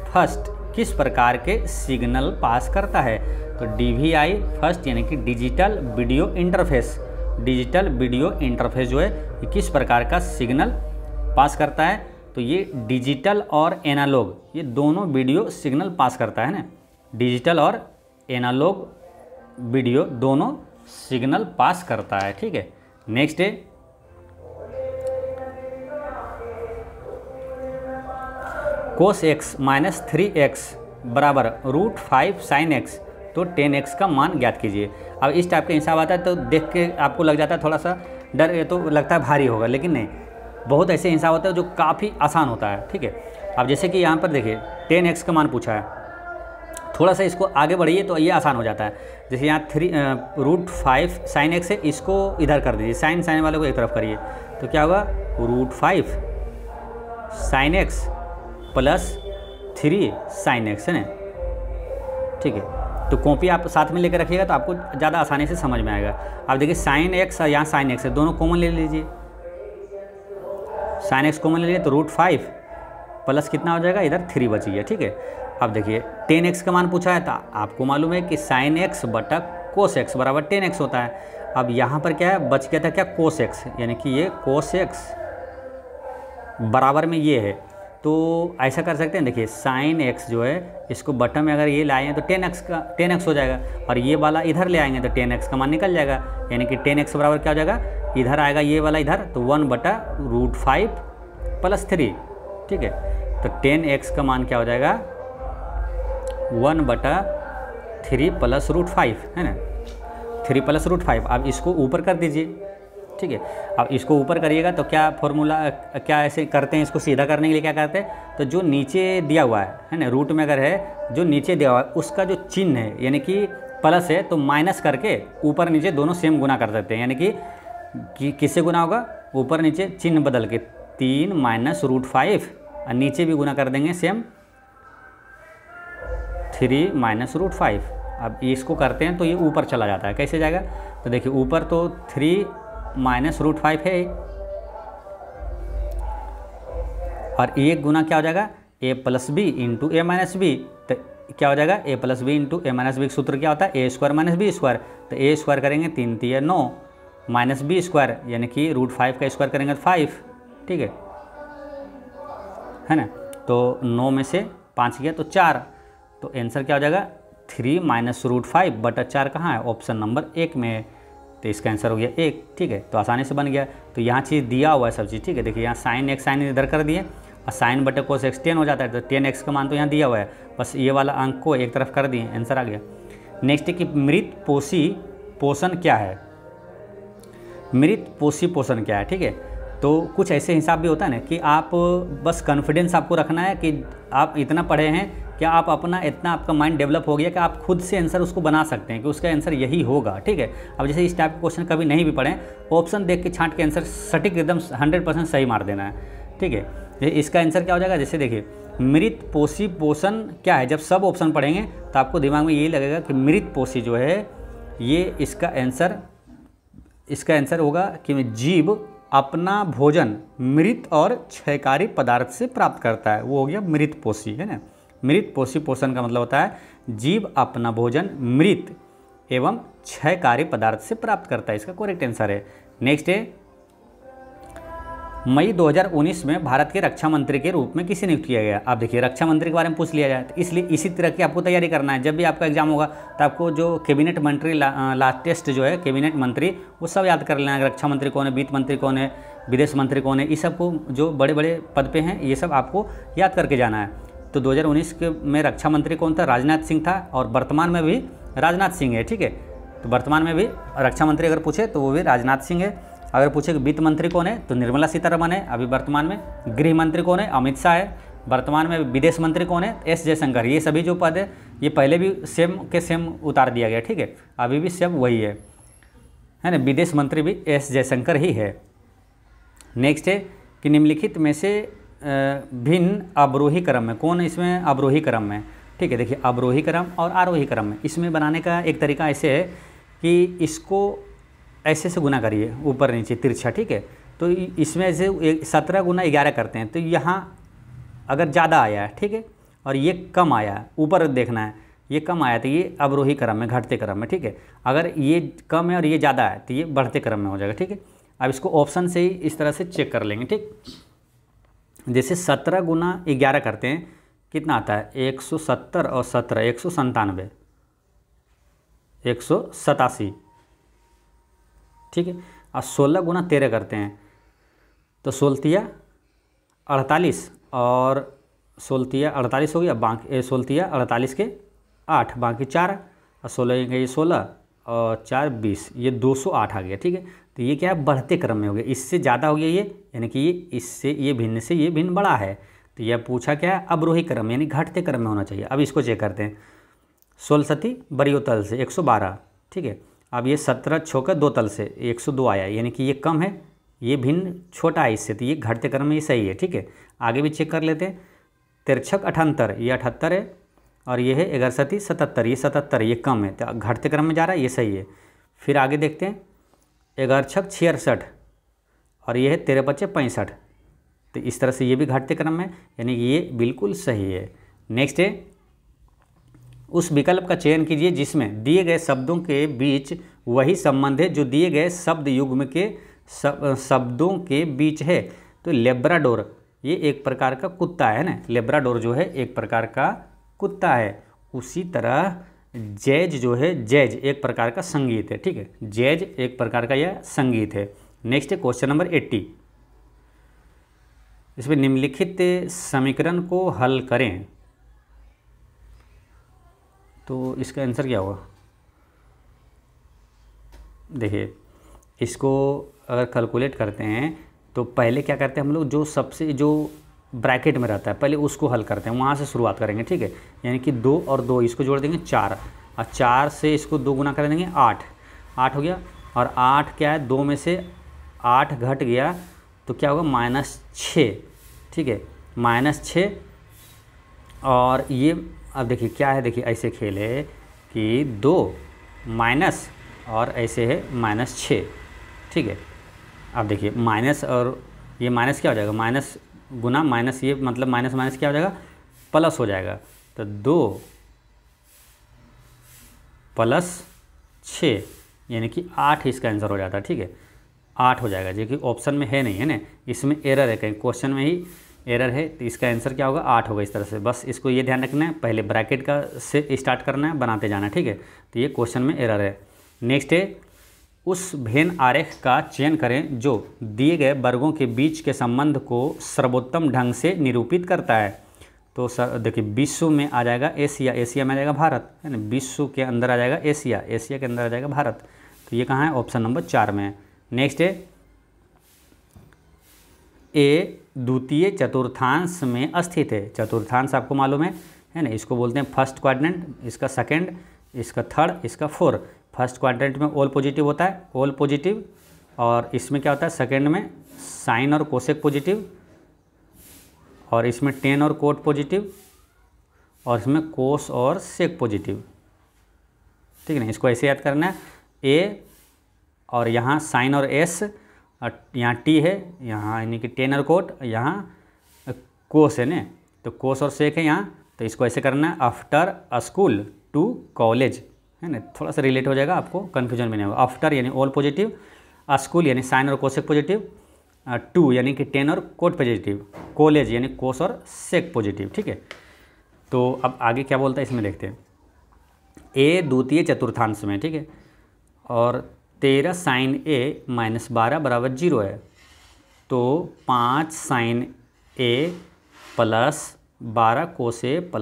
फर्स्ट किस प्रकार के सिग्नल पास करता है? तो DVI फर्स्ट यानी कि digital video interface. Digital video interface जो है ये किस प्रकार का सिग्नल पास करता है? तो ये डिजिटल और एनालॉग ये दोनों वीडियो सिग्नल पास करता है ना। डिजिटल और एनालॉग वीडियो दोनों सिग्नल पास करता है, ठीक है। नेक्स्ट है cos x माइनस 3x बराबर √5 sin x, तो 10x का मान ज्ञात कीजिए। अब इस टाइप का हिसाब आता है तो देख के आपको लग जाता है थोड़ा सा डर, ये तो लगता है भारी होगा, लेकिन नहीं, बहुत ऐसे हिसाब होता है जो काफ़ी आसान होता है, ठीक है। अब जैसे कि यहाँ पर देखिए 10x का मान पूछा है, थोड़ा सा इसको आगे बढ़िए तो ये आसान हो जाता है। जैसे यहाँ √5 sin x है, इसको इधर कर दीजिए, साइन वाले को एक तरफ करिए, तो क्या होगा √5 sin x plus 3 sin x है ना, ठीक है। तो कॉपी आप साथ में लेकर रखिएगा तो आपको ज़्यादा आसानी से समझ में आएगा। अब देखिए sin x और यहाँ sin x है, दोनों कॉमन ले लीजिए, sin x कॉमन ले लीजिए तो √5 प्लस कितना हो जाएगा, इधर 3 बची है, ठीक है। अब देखिए 10x का मान पूछा है तो आपको मालूम है कि sin x बटा cos x बराबर 10x होता है। अब यहाँ पर क्या है, बच गया था क्या, cos x, यानी कि ये cos x बराबर में ये है, तो ऐसा कर सकते हैं। देखिए sin x जो है इसको बटन में अगर ये लाएँ तो 10x हो जाएगा, और ये वाला इधर ले आएंगे तो 10x का मान निकल जाएगा, यानी कि 10x बराबर क्या हो जाएगा, इधर आएगा ये वाला इधर, तो 1 बटा √5 प्लस 3, ठीक है। तो 10x का मान क्या हो जाएगा, 1 बटा 3 प्लस √5 है ना, 3 प्लस √5। अब इसको ऊपर कर दीजिए, ठीक है। अब इसको ऊपर करिएगा तो क्या फॉर्मूला, क्या ऐसे करते हैं, इसको सीधा करने के लिए क्या करते हैं, तो जो नीचे दिया हुआ है ना, रूट में अगर है जो नीचे दिया हुआ है उसका जो चिन्ह है यानी कि प्लस है तो माइनस करके ऊपर नीचे दोनों सेम गुना कर देते हैं, यानी कि किससे गुना होगा, ऊपर नीचे चिन्ह बदल के 3 माइनस √5 और नीचे भी गुना कर देंगे सेम 3 माइनस √5। अब इसको करते हैं तो ये ऊपर चला जाता है, कैसे जाएगा, तो देखिए ऊपर तो 3 माइनस √5 है और एक गुना क्या हो जाएगा, a plus b into a minus b, तो क्या हो जाएगा, a plus b into a minus b का सूत्र क्या होता है, a² माइनस बी स्क्वायर, तो a स्क्वायर करेंगे 3 3 9 माइनस बी स्क्वायर यानी कि √5 का स्क्वायर करेंगे तो 5, ठीक है ना। तो 9 में से 5 गया तो 4, तो आंसर क्या हो जाएगा 3 माइनस √5 बटा 4 कहाँ है, ऑप्शन नंबर 1 में है, तो इसका आंसर हो गया 1, ठीक है। तो आसानी से बन गया। तो यहाँ चीज़ दिया हुआ है सब चीज़, ठीक है। देखिए यहाँ sin x साइन इधर कर दिए और sin बटे cos x 10 हो जाता है, तो 10x का मान तो यहाँ दिया हुआ है, बस ये वाला अंक को एक तरफ कर दिए, आंसर आ गया। नेक्स्ट है कि मृत पोषी पोषण क्या है, मृत पोषी पोषण क्या है, ठीक है। तो कुछ ऐसे हिसाब भी होता है ना कि आप बस कॉन्फिडेंस आपको रखना है कि आप इतना पढ़े हैं, क्या आप अपना इतना आपका माइंड डेवलप हो गया कि आप खुद से आंसर उसको बना सकते हैं कि उसका आंसर यही होगा, ठीक है। अब जैसे इस टाइप के क्वेश्चन कभी नहीं भी पढ़ें, ऑप्शन देख के छांट के आंसर सटीक एकदम 100% सही मार देना है, ठीक है। इसका आंसर क्या हो जाएगा, जैसे देखिए मृत पोषी पोषण क्या है, जब सब ऑप्शन पढ़ेंगे तो आपको दिमाग में यही लगेगा कि मृत पोषी जो है ये इसका आंसर होगा कि जीव अपना भोजन मृत और क्षयकारी पदार्थ से प्राप्त करता है, वो हो गया मृत पोषी, है ना। मृत पोषी पोषण का मतलब होता है जीव अपना भोजन मृत एवं क्षयकारी पदार्थ से प्राप्त करता है, इसका करेक्ट आंसर है। नेक्स्ट है मई 2019 में भारत के रक्षा मंत्री के रूप में किसे नियुक्त किया गया। आप देखिए रक्षा मंत्री के बारे में पूछ लिया जाए तो इसलिए इसी तरह की आपको तैयारी करना है। जब भी आपका एग्जाम होगा तो आपको जो कैबिनेट मंत्री लाटेस्ट जो है कैबिनेट मंत्री वो सब याद कर लेना, रक्षा मंत्री कौन है, वित्त मंत्री कौन है, विदेश मंत्री कौन है, ये सबको जो बड़े बड़े पद पे हैं ये सब आपको याद करके जाना है। तो 2019 में रक्षा मंत्री कौन था, राजनाथ सिंह था, और वर्तमान में भी राजनाथ सिंह है, ठीक है। तो वर्तमान में भी रक्षा मंत्री अगर पूछे तो वो भी राजनाथ सिंह है। अगर पूछे कि वित्त मंत्री कौन है तो निर्मला सीतारमण है अभी वर्तमान में। गृह मंत्री कौन है, अमित शाह है वर्तमान में। विदेश मंत्री कौन है, एस जयशंकर। ये सभी जो पद है ये पहले भी सेम के सेम उतार दिया गया, ठीक है, अभी भी सब वही है ना। विदेश मंत्री भी एस जयशंकर ही है। नेक्स्ट है कि निम्नलिखित में से भिन्न अवरोही क्रम में कौन इसमें अवरोही क्रम में, ठीक है। देखिए अवरोही क्रम और आरोही क्रम में इसमें बनाने का एक तरीका ऐसे है कि इसको ऐसे से गुना करिए ऊपर नीचे तिरछा, ठीक है। तो इसमें ऐसे 17 गुना 11 करते हैं तो यहाँ अगर ज़्यादा आया है, ठीक है, और ये कम आया, ऊपर देखना है, ये कम आया तो ये अवरोही क्रम में, घटते क्रम में, ठीक है। अगर ये कम है और ये ज़्यादा है तो ये बढ़ते क्रम में हो जाएगा, ठीक है। अब इसको ऑप्शन से ही इस तरह से चेक कर लेंगे, ठीक। जैसे 17 गुना 11 करते हैं, कितना आता है 170 और 17 197, 187, ठीक है। और 16 गुना 13 करते हैं तो 16 48 और 16 48 हो गया, बाकी 16 48 के 8, बाकी 4 और 16 के ये 16 और 4 20, ये 208 आ गया, ठीक है। तो ये क्या है, बढ़ते क्रम में हो गया, इससे ज़्यादा हो गया ये, यानी कि ये इससे ये भिन्न से ये भिन्न बड़ा है। तो यह पूछा क्या है, अवरोही क्रम यानी घटते क्रम में होना चाहिए। अब इसको चेक करते हैं, 16 सती बड़ी तल से 112, ठीक है। अब ये 17 छोकर 2 तल से 102 आया, यानी कि ये कम है, ये भिन्न छोटा है इससे, तो ये घटते क्रम में ये सही है, ठीक है। आगे भी चेक कर लेते हैं, 63 78, ये 78 है, और ये है 11 सती 77, ये 77, ये कम है, तो घटते क्रम में जा रहा है, ये सही है। फिर आगे देखते हैं, 11 छक 66 और ये है 13 बच्चे 65, तो इस तरह से ये भी घटते क्रम में, यानी कि ये बिल्कुल सही है। नेक्स्ट है, उस विकल्प का चयन कीजिए जिसमें दिए गए शब्दों के बीच वही संबंध है जो दिए गए शब्द युग्म के शब्दों के बीच है। तो लेब्राडोर ये एक प्रकार का कुत्ता है ना, लेब्राडोर जो है एक प्रकार का कुत्ता है। उसी तरह जैज जो है, जैज एक प्रकार का संगीत है, ठीक है। जैज एक प्रकार का यह संगीत है। नेक्स्ट है क्वेश्चन नंबर 80, इसमें निम्नलिखित समीकरण को हल करें। तो इसका आंसर क्या होगा, देखिए इसको अगर कैलकुलेट करते हैं तो पहले क्या करते हैं हम लोग, जो सबसे जो ब्रैकेट में रहता है पहले उसको हल करते हैं, वहाँ से शुरुआत करेंगे, ठीक है। यानी कि 2 और 2 इसको जोड़ देंगे 4, और 4 से इसको 2 गुना कर देंगे 8, 8 हो गया। और 8 क्या है, 2 में से 8 घट गया तो क्या होगा -6, ठीक है, -6। और ये अब देखिए क्या है, देखिए ऐसे खेल है कि 2 माइनस और ऐसे है -6, ठीक है। अब देखिए माइनस और ये माइनस क्या हो जाएगा, माइनस गुना माइनस, ये मतलब माइनस माइनस क्या हो जाएगा, प्लस हो जाएगा। तो 2 + 6 यानी कि 8 इसका आंसर हो जाता है, ठीक है, 8 हो जाएगा, जो कि ऑप्शन में है नहीं है ना, इसमें एरर है, कहीं क्वेश्चन में ही एरर है। तो इसका आंसर क्या होगा, 8 होगा। इस तरह से बस इसको ये ध्यान रखना है, पहले ब्रैकेट का से स्टार्ट करना है, बनाते जाना है, ठीक है। तो ये क्वेश्चन में एरर है। नेक्स्ट है, उस भेन आरेख का चयन करें जो दिए गए वर्गों के बीच के संबंध को सर्वोत्तम ढंग से निरूपित करता है। तो देखिए विश्व में आ जाएगा एशिया, एशिया में आ जाएगा भारत, है ना, विश्व के अंदर आ जाएगा एशिया, एशिया के अंदर आ जाएगा भारत। तो ये कहाँ है, ऑप्शन नंबर 4 में है। नेक्स्ट है, ए द्वितीय चतुर्थांश में स्थित है। चतुर्थांश आपको मालूम है ना, इसको बोलते हैं फर्स्ट क्वाड्रेंट, इसका सेकंड, इसका थर्ड, इसका फोर्थ। फर्स्ट क्वाड्रेंट में ऑल पॉजिटिव होता है, ऑल पॉजिटिव, और इसमें क्या होता है, सेकंड में साइन और कोसेक पॉजिटिव, और इसमें टेन और कोट पॉजिटिव, और इसमें कोस और सेक पॉजिटिव, ठीक है ना। इसको ऐसे याद करना है, ए और यहाँ साइन और एस, और यहाँ टी है, यहाँ यानी कि टेन और कोट, यहाँ कोस है ना, तो कोस और सेक है यहाँ। तो इसको ऐसे करना है, आफ्टर स्कूल टू कॉलेज, है ना, थोड़ा सा रिलेट हो जाएगा, आपको कन्फ्यूजन भी नहीं होगा। आफ्टर यानी ऑल पॉजिटिव, स्कूल यानी साइन और कोसेक पॉजिटिव, टू यानी कि टेन और कोट पॉजिटिव, कॉलेज यानी कोस और सेक पॉजिटिव, ठीक है। तो अब आगे क्या बोलता है इसमें देखते हैं। ए द्वितीय चतुर्थांश में, ठीक है, और 13 साइन ए -12 = 0 है। तो 5 साइन ए + 12 कोस ए +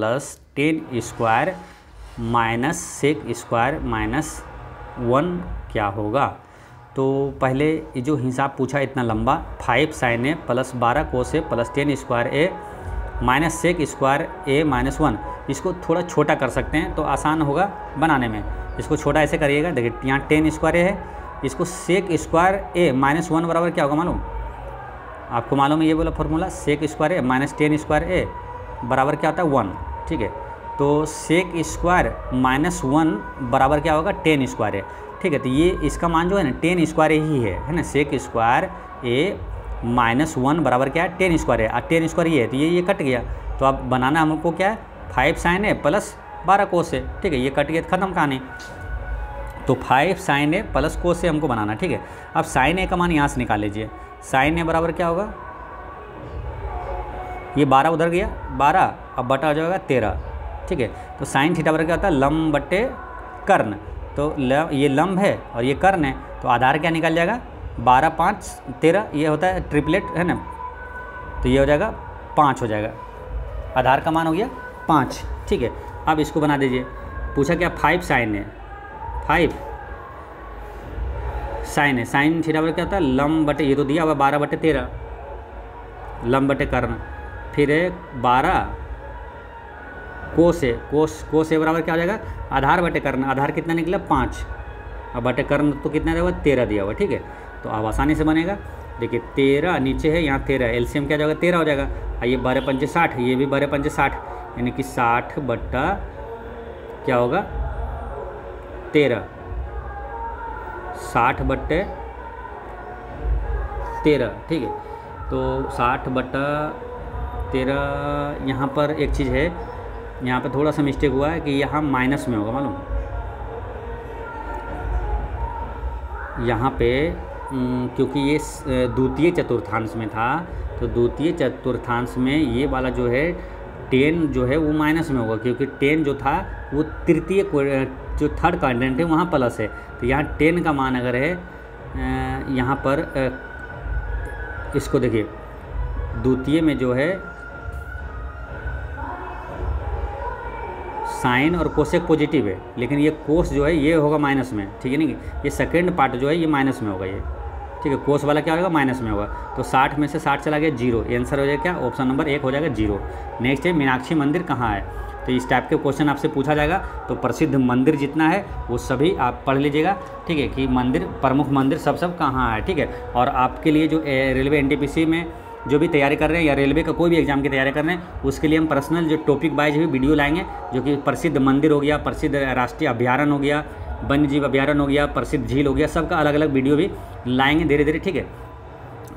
10 स्क्वायर माइनस सेक स्क्वायर -1 क्या होगा। तो पहले ये जो हिसाब पूछा इतना लंबा, 5 साइन ए + 12 कोस ए + 10 स्क्वायर ए माइनस सेक स्क्वायर ए -1, इसको थोड़ा छोटा कर सकते हैं तो आसान होगा बनाने में। इसको छोटा ऐसे करिएगा, देखिए यहाँ 10 स्क्वायर ए है, इसको सेक स्क्वायर ए -1 बराबर क्या होगा मालूम, आपको मालूम है ये बोला फॉर्मूला, सेक स्क्वायर ए -10 स्क्वायर ए बराबर क्या होता है 1, ठीक है। तो सेक स्क्वायर -1 बराबर क्या होगा 10 स्क्वायर ए, ठीक है। तो ये इसका मान जो है ना 10 स्क्वायर ही है ना, सेक स्क्वायर ए -1 बराबर क्या है 10 स्क्वायर है, और 10 स्क्वायर ये है, तो ये कट गया। तो अब बनाना हमको क्या है, 5 sin A plus 12 cos A, ठीक है, ये कट गया, ख़त्म कहानी। तो 5 sin A plus cos A हमको बनाना, ठीक है। अब sin A का मान यहाँ से निकाल लीजिए, sin A बराबर क्या होगा, ये 12 उधर गया 12, अब बटा हो जाएगा 13, ठीक है। तो साइन थीटा बराबर क्या होता है, लंब बटे कर्ण, तो ये लंब है और ये कर्ण है, तो आधार क्या निकल जाएगा, 12 5 13, ये होता है ट्रिपलेट है ना, तो ये हो जाएगा 5 हो जाएगा, आधार का मान हो गया 5, ठीक है। अब इसको बना दीजिए, पूछा क्या 5 sin A, 5 sin A, sine theta बराबर क्या होता है, लंब बटे, ये तो दिया हुआ 12 बटे 13, लंब बटे कर्ण, फिर है 12 कोस ए, कोस ए बराबर क्या हो जाएगा, आधार बटे कर्ण, आधार कितना निकला 5, अब बटे कर्ण तो कितना दिया हुआ 13 दिया हुआ, ठीक है। तो अब आसानी से बनेगा, देखिए 13 नीचे है, यहाँ 13, एलसीएम क्या जाएगा 13 हो जाएगा, ये 12 पंचे 60, ये भी 12 पंचे 60, यानी कि 60 बट्टा क्या होगा 13, 60 बट्टे 13, ठीक है। तो 60 बट्टा 13, यहाँ पर एक चीज़ है, यहाँ पे थोड़ा सा मिस्टेक हुआ है कि यहाँ माइनस में होगा, मालूम, यहाँ पे क्योंकि ये द्वितीय चतुर्थांश में था, तो द्वितीय चतुर्थांश में ये वाला जो है 10 जो है वो माइनस में होगा, क्योंकि 10 जो था वो तृतीय जो थर्ड क्वाड्रेंट है वहाँ प्लस है, तो यहाँ 10 का मान अगर है यहाँ पर इसको देखिए, द्वितीय में जो है साइन और कोसेक पॉजिटिव है, लेकिन ये कोस जो है ये होगा माइनस में, ठीक है नहीं, ये सेकंड पार्ट जो है ये माइनस में होगा ये, ठीक है, कोस वाला क्या होगा माइनस में होगा, तो 60 में से 60 चला गया 0, आंसर हो जाएगा क्या, ऑप्शन नंबर 1 हो जाएगा 0। नेक्स्ट है मीनाक्षी मंदिर कहाँ है, तो इस टाइप के क्वेश्चन आपसे पूछा जाएगा, तो प्रसिद्ध मंदिर जितना है वो सभी आप पढ़ लीजिएगा, ठीक है, कि मंदिर प्रमुख मंदिर सब कहाँ है, ठीक है। और आपके लिए जो रेलवे एनटीपीसी में जो भी तैयारी कर रहे हैं या रेलवे का कोई भी एग्जाम की तैयारी कर रहे हैं, उसके लिए हम पर्सनल जो टॉपिक वाइज भी वीडियो लाएंगे, जो कि प्रसिद्ध मंदिर हो गया, प्रसिद्ध राष्ट्रीय अभ्यारण्य हो गया, वन्य जीव अभ्यारण्य हो गया, प्रसिद्ध झील हो गया, सबका अलग अलग वीडियो भी लाएंगे धीरे धीरे, ठीक है।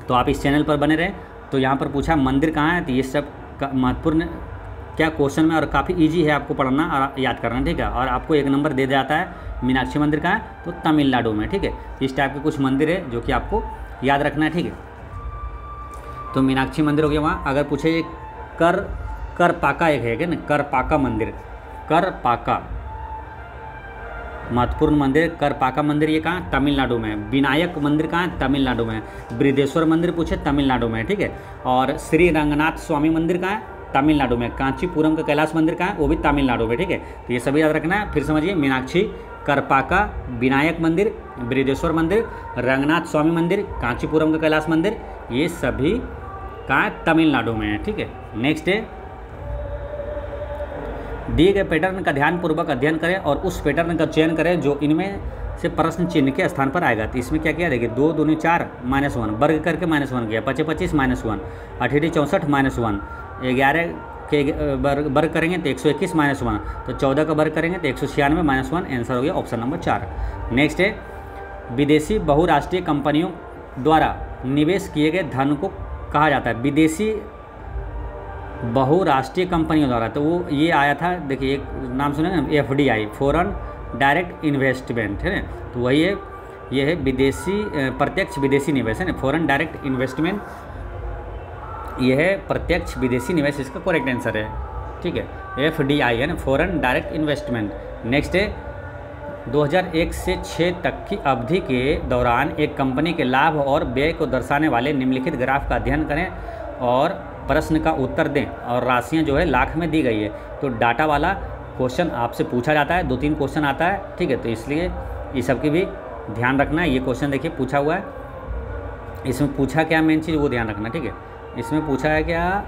तो आप इस चैनल पर बने रहें। तो यहाँ पर पूछा मंदिर कहाँ है, तो ये सब का महत्वपूर्ण क्या क्वेश्चन में, और काफ़ी ईजी है आपको पढ़ना और याद करना, ठीक है। और आपको 1 नंबर दे जाता है मीनाक्षी मंदिर कहाँ है, तो तमिलनाडु में, ठीक है। इस टाइप के कुछ मंदिर है जो कि आपको याद रखना है, ठीक है। तो मीनाक्षी मंदिर हो गया वहाँ। अगर पूछे ये करपाका एक है क्या ना, करपाका मंदिर, करपाका महत्वपूर्ण मंदिर, करपाका मंदिर ये कहाँ, तमिलनाडु में। विनायक मंदिर कहाँ है, तमिलनाडु में। बृहदेश्वर मंदिर पूछे तमिलनाडु में, ठीक है। और श्री रंगनाथ स्वामी मंदिर कहाँ है, तमिलनाडु में। कांचीपुरम का कैलाश मंदिर कहाँ है, वो भी तमिलनाडु में, ठीक है। तो ये सभी याद रखना है। फिर समझिए, मीनाक्षी, करपाका, विनायक मंदिर, बृहदेश्वर मंदिर, रंगनाथ स्वामी मंदिर, कांचीपुरम का कैलाश मंदिर, ये सभी कहाँ तमिलनाडु में है, ठीक है। नेक्स्ट है, दिए गए पैटर्न का ध्यानपूर्वक अध्ययन करें और उस पैटर्न का चयन करें जो इनमें से प्रश्न चिन्ह के स्थान पर आएगा। तो इसमें क्या किया, देखिए 2 दूनी 4 -1, वर्ग करके -1 किया, 25 25 -1, 88 64 -1, 11 के वर्ग करेंगे तो 121 -1, तो 14 का वर्ग करेंगे तो 196 -1, आंसर हो गया ऑप्शन नंबर 4। नेक्स्ट है, विदेशी बहुराष्ट्रीय कंपनियों द्वारा निवेश किए गए धन को कहा जाता है। विदेशी बहुराष्ट्रीय कंपनियों द्वारा, तो वो ये आया था, देखिए एक नाम सुने ना, FDI, फॉरेन डायरेक्ट इन्वेस्टमेंट, है ना। तो वही है, ये है विदेशी प्रत्यक्ष विदेशी निवेश, है ना, फॉरेन डायरेक्ट इन्वेस्टमेंट, ये है प्रत्यक्ष विदेशी निवेश, इसका करेक्ट आंसर है, ठीक है। FDI है ना, फॉरेन डायरेक्ट इन्वेस्टमेंट। नेक्स्ट है, 2001 से 6 तक की अवधि के दौरान एक कंपनी के लाभ और व्यय को दर्शाने वाले निम्नलिखित ग्राफ का अध्ययन करें और प्रश्न का उत्तर दें, और राशियां जो है लाख में दी गई है। तो डाटा वाला क्वेश्चन आपसे पूछा जाता है, 2-3 क्वेश्चन आता है, ठीक है। तो इसलिए ये सब की भी ध्यान रखना है। ये क्वेश्चन देखिए पूछा हुआ है, इसमें पूछा क्या मेन चीज़ वो ध्यान रखना, ठीक है। इसमें पूछा है क्या,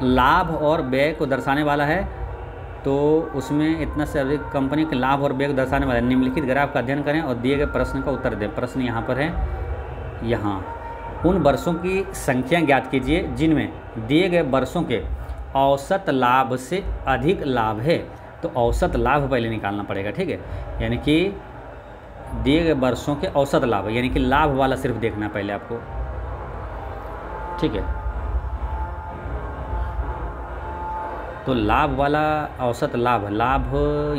लाभ और व्यय को दर्शाने वाला है, तो उसमें इतना से अधिक कंपनी के लाभ और व्यय को दर्शाने वाला निम्नलिखित ग्राफ का अध्ययन करें और दिए गए प्रश्न का उत्तर दें। प्रश्न यहाँ पर है, यहाँ उन वर्षों की संख्या ज्ञात कीजिए जिनमें दिए गए वर्षों के औसत लाभ से अधिक लाभ है। तो औसत लाभ पहले निकालना पड़ेगा, ठीक है। यानी कि दिए गए वर्षों के औसत लाभ, यानी कि लाभ वाला सिर्फ देखना पहले आपको, ठीक है। तो लाभ वाला औसत लाभ,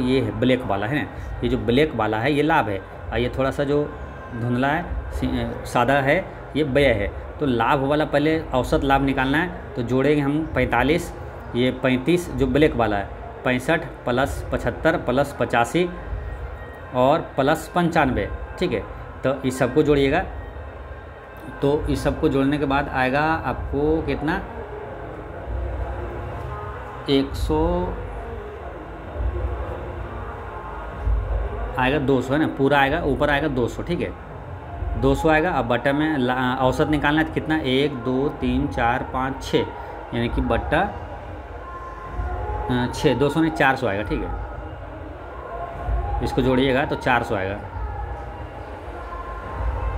ये है ब्लैक वाला है ना, ये जो ब्लैक वाला है ये लाभ है, और ये थोड़ा सा जो धुंधला है सादा है ये व्यय है। तो लाभ वाला पहले औसत लाभ निकालना है, तो जोड़ेंगे हम 45, ये 35 जो ब्लैक वाला है, 65 प्लस 75 प्लस 85 और प्लस 95, ठीक है। तो इस सबको जोड़िएगा, तो इस सबको जोड़ने के बाद आएगा आपको कितना, 100 आएगा, 200 है ना, पूरा आएगा, ऊपर आएगा 200, ठीक है, 200 आएगा। अब बट्टा में औसत निकालना है, तो कितना, 1 2 3 4 5 6, यानी कि बट्टा 6, 200 नहीं 400 आएगा, ठीक है। इसको जोड़िएगा तो 400 आएगा,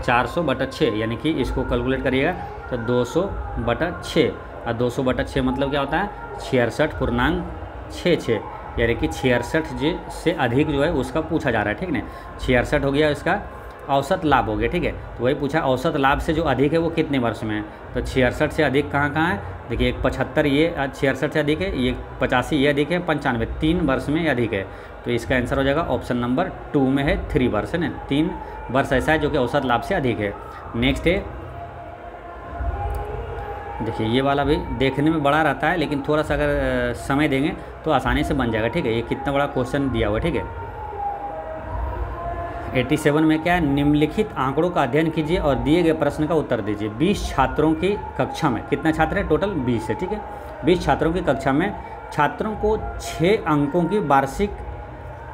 400 बटा 6, यानी कि इसको कैलकुलेट करिएगा तो 200 बटा 6, और 200 बटा 6 मतलब क्या होता है, 66.66, यानी कि 66 से अधिक जो है उसका पूछा जा रहा है, ठीक है। 66 हो गया इसका औसत लाभ हो गया, ठीक है। तो वही पूछा औसत लाभ से जो अधिक है वो कितने वर्ष में है, तो 66 से अधिक कहाँ कहाँ है, देखिए एक 75 ये 66 से अधिक है, ये 85 ये अधिक है, 95 3 वर्ष में अधिक है। तो इसका आंसर हो जाएगा ऑप्शन नंबर 2 में है 3 वर्ष, है ना, 3 वर्ष ऐसा है जो कि औसत लाभ से अधिक है। नेक्स्ट है, देखिए ये वाला भी देखने में बड़ा रहता है, लेकिन थोड़ा सा अगर समय देंगे तो आसानी से बन जाएगा, ठीक है। ये कितना बड़ा क्वेश्चन दिया हुआ है, ठीक है। 87 में क्या है, निम्नलिखित आंकड़ों का अध्ययन कीजिए और दिए गए प्रश्न का उत्तर दीजिए। 20 छात्रों की कक्षा में, कितना छात्र है टोटल, 20 है, ठीक है। 20 छात्रों की कक्षा में छात्रों को 6 अंकों की वार्षिक